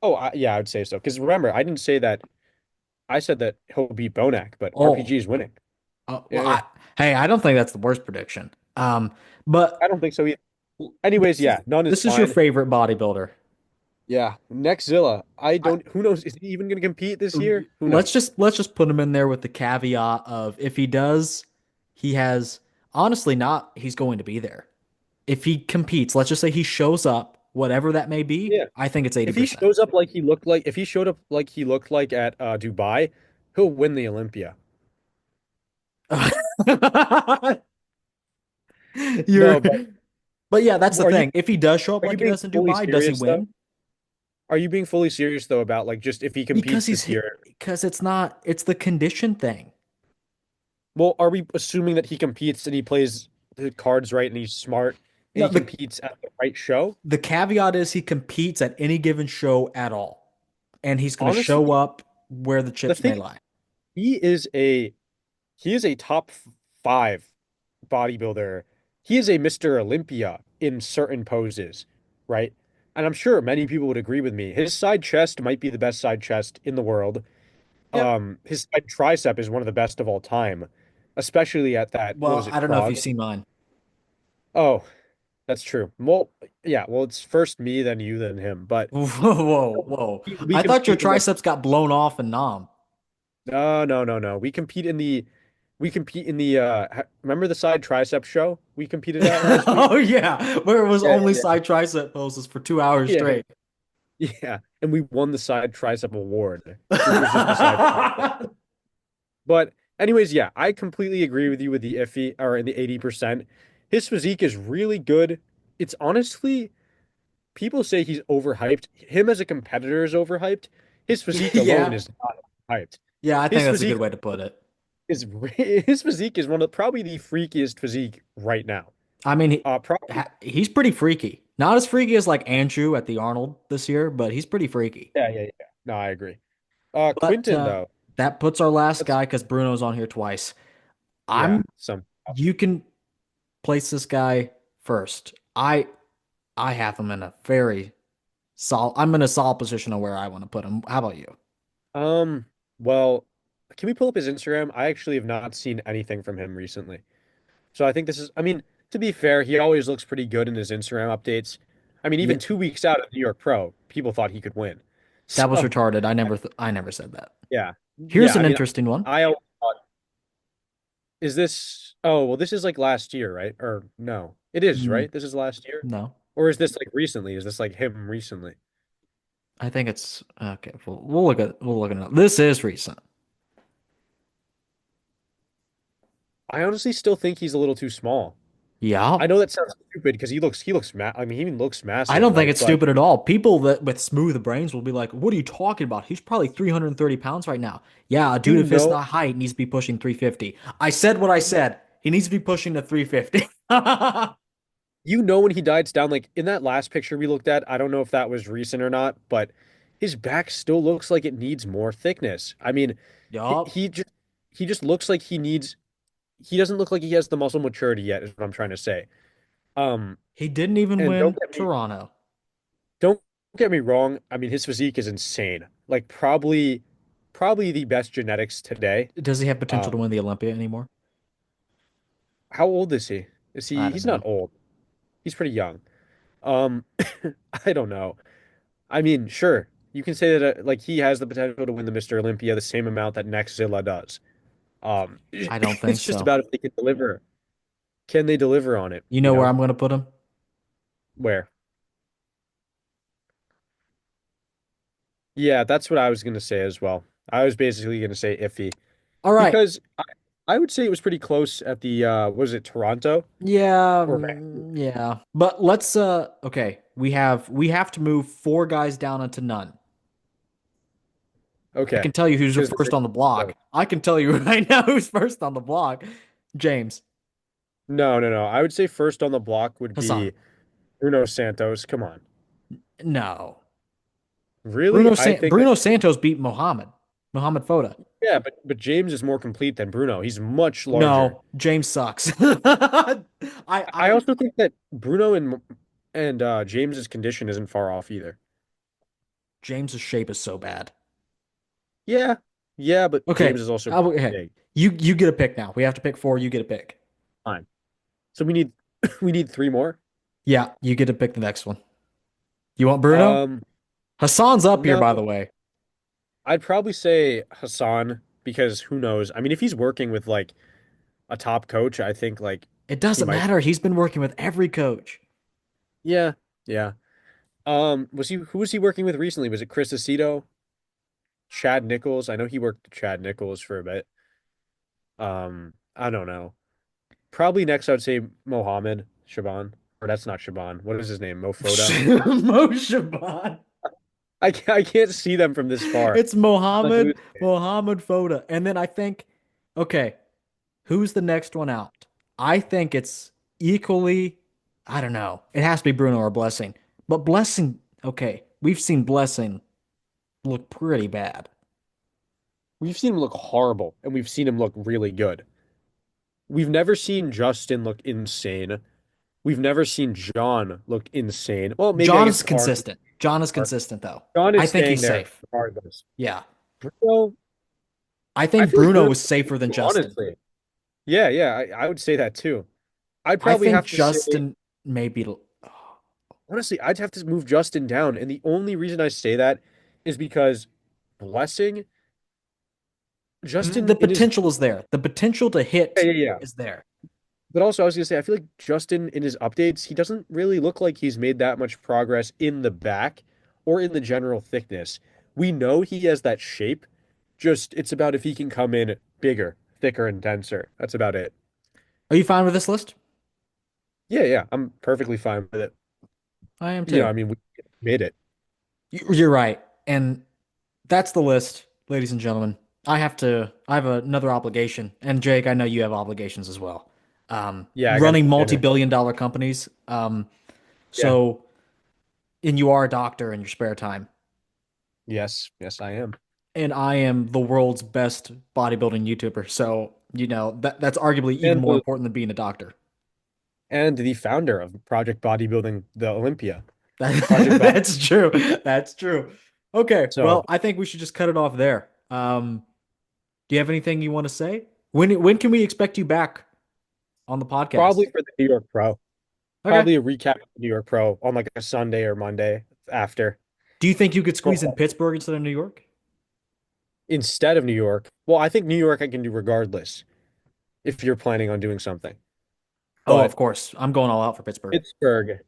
Oh, yeah, I would say so. Because remember, I didn't say that. I said that he'll beat Bonac, but Oh, RPG is winning. well, Yeah, hey, I don't think that's the worst prediction. But I don't think so either. Anyways, this is yeah, none is this is your fine. favorite bodybuilder. Yeah, next Zilla. I I, don't. Who knows? Is he even going to compete this year? Who knows? let's just put him in there with the caveat of if he does, he has honestly not he's going to be there. If he competes, let's just say he shows up, whatever that may be, Yeah. I think it's If he 80%. shows up like he looked like, if he showed up like he looked like at Dubai, he'll win the Olympia. You're No, but but yeah, that's the are you thing. If he does show up are you like he being does in fully Dubai, does he serious though? win? Are you being fully serious though about like just if he Because competes this year? because it's not it's the condition thing. Well, are we assuming that he competes and he plays the cards right and he's smart and No, he competes at the right show? the caveat is he competes at any given show at all, and he's going to show Honestly, up where the the chips thing may is, lie. he is a he is a top 5 bodybuilder. He is a Mr. Olympia in certain poses, right? And I'm sure many people would agree with me. His side chest might be the best side chest in the world. Yep. His side tricep is one of the best of all time, especially at that, what Well, was it, I don't know if Prague? you've seen mine. Oh, that's true. Well, yeah, well, it's first me, then you, then him. But Whoa, whoa, whoa! we I thought your compete in the triceps got blown off in Nam. no, no, no, no. We compete in the remember the side tricep show we competed at last week? Oh yeah, where it was Yeah, only yeah, side tricep poses for 2 hours yeah. straight. Yeah, and we won the side tricep award, which was just the side tricep. But anyways, yeah, I completely agree with you with the iffy or in the 80%. His physique is really good. It's honestly, people say he's overhyped. Him as a competitor is overhyped. His physique alone Yeah, is not hyped. yeah, I think His that's a physique good way to put it. is his physique is one of probably the freakiest physique right now. I mean, Probably he's pretty freaky. Not as freaky as like Andrew at the Arnold this year, but he's pretty freaky. yeah, yeah, yeah. No, I agree. But Quinton though, that puts our last that's guy because Bruno's on here twice. yeah, I'm some you can place this guy first. I have him in a very solid. I'm in a solid position of where I want to put him. How about you? um. Well, can we pull up his Instagram? I actually have not seen anything from him recently. So I think this is, I mean, to be fair, he always looks pretty good in his Instagram updates. I mean, Yeah, even 2 weeks out of New York Pro, people thought he could win. that was So, retarded. I never said that. yeah. Here's Yeah, I an mean, interesting one. I always thought, is this, oh, well, this is like last year, right? Or no, it is, Mm, right? This is last year? no, Or is this like recently? Is this like him recently? I think it's okay. We'll look at it. This is recent. I honestly still think he's a little too small. Yeah, I know that sounds stupid because I mean, he even looks I massive, don't think right? it's But stupid at all. People that with smooth brains will be like, "What are you talking about? He's probably 330 pounds right now." Yeah, a dude you of his know, height needs to be pushing 350. I said what I said. He needs to be pushing the 350. when he diets down, like in that last picture we looked at, I don't know if that was recent or not, but his back still looks like it needs more thickness. I mean, he, Yup. he just he just looks like he doesn't look like he has the muscle maturity yet, is what I'm trying to say. Um, He didn't even and win Toronto. don't get me wrong, I mean his physique is insane. Like probably the best genetics today. Does he have potential to Um, win the Olympia anymore? how old is he? Is I he? don't He's not know. old. He's pretty young. Um, I don't know. I mean, sure, you can say that like he has the potential to win the Mr. Olympia the same amount that Zilla does. I don't think It's just so. about if they can deliver. Can they deliver on it? You You know where know, I'm going to put him? where? Yeah, that's what I was gonna say as well. I was basically gonna say iffy All right. because I would say it was pretty close at the was it Toronto Yeah, or Vancouver? yeah. But let's okay, we have to move four guys down into none. I Okay, can tell you who's because first on the block. I can tell you right now who's first on the block. James, no. I would say first on the block would Hassan. be Bruno Santos. Come on, No. really? I think that Bruno Santos beat Mohamed Foda. yeah, but James is more complete than Bruno. He's much larger. No, James sucks. I I I also think that Bruno and James's condition isn't far off either. James's shape is so bad. Yeah, yeah, but Okay. James is also pretty Okay. big. You get a pick now. We have to pick four. You get a pick. Fine. So we need we need three more. Yeah, you get to pick the next one. You want Bruno? Um, Hassan's up here, no, by the way. I'd probably say Hassan because who knows? I mean, if he's working with like a top coach, I think like It he doesn't might. matter. He's been working with every coach. Yeah, yeah. Was he who was he working with recently? Was it Chris Aceto, Chad Nichols? I know he worked with Chad Nichols for a bit. I don't know. Probably next, I would say Mohammed Shaban, or that's not Shaban. What is his name? Mofoda. Mo Shaban. I can't see them from this far. It's I'm Mohamed hallucinating. Mohamed Foda. And then I think, okay, who's the next one out? I think it's equally, I don't know. It has to be Bruno or Blessing. But Blessing, okay, we've seen Blessing look pretty bad. We've seen him look horrible, and we've seen him look really good. We've never seen Justin look insane. We've never seen John look insane. Well, maybe I John guess is consistent. John is consistent, though. John I is think staying he's there safe. regardless. Yeah. Bruno, I I think feel like Bruno Bruno, was safer than Justin. honestly. Yeah, yeah, I would say that too. I'd I probably think have to say, Justin maybe. honestly, I'd have to move Justin down. And the only reason I say that is because Blessing, Justin The in his, potential is there. The potential to yeah, hit yeah, yeah. is there. But also, I was gonna say, I feel like Justin in his updates, he doesn't really look like he's made that much progress in the back or in the general thickness. We know he has that shape. Just it's about if he can come in bigger, thicker, and denser. That's about it. Are you fine with this list? Yeah, yeah, I'm perfectly fine with it. I am too. I mean, we made it. You're right. And that's the list, ladies and gentlemen. I have another obligation. And Jake, I know you have obligations as well. Yeah, I got Running dinner. multi-billion dollar companies. Yeah. So, and you are a doctor in your spare time. Yes, yes, I am. And I am the world's best bodybuilding YouTuber. So, that's arguably even And more the important than being a doctor. and the founder of Project Bodybuilding, the Olympia. Project Body. That's true. That's true. Okay, So well, I think we should just cut it off there. Do you have anything you want to say? When can we expect you back on the probably podcast? for the New York Pro. Okay. Probably a recap of the New York Pro on like a Sunday or Monday after. Do you think you could squeeze in Well, Pittsburgh instead of New York? instead of New York. Well, I think New York I can do regardless if you're planning on doing something. Oh, of But course. I'm going all out for Pittsburgh. Pittsburgh,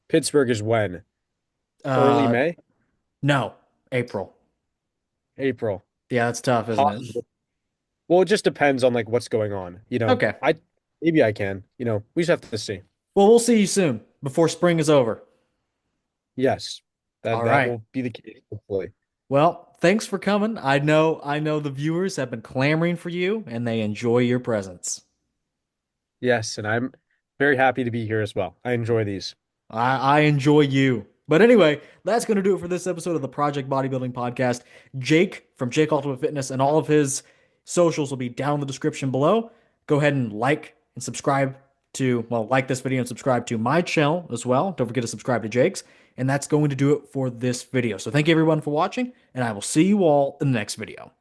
Pittsburgh is when? Early Uh, May? no, April. April. Yeah, that's tough, isn't it? Possible. Well, it just depends on like what's going on. Okay. I maybe I can. We just have to see. Well, we'll see you soon before spring is over. Yes, that All that right. will be the case, hopefully. Well, thanks for coming. I know the viewers have been clamoring for you and they enjoy your presence. Yes, and I'm very happy to be here as well. I enjoy these. I enjoy you. But anyway, that's going to do it for this episode of the Project Bodybuilding Podcast. Jake from Jake Ultimate Fitness and all of his socials will be down in the description below. Go ahead and like and subscribe like this video and subscribe to my channel as well. Don't forget to subscribe to Jake's. And that's going to do it for this video. So thank you everyone for watching, and I will see you all in the next video.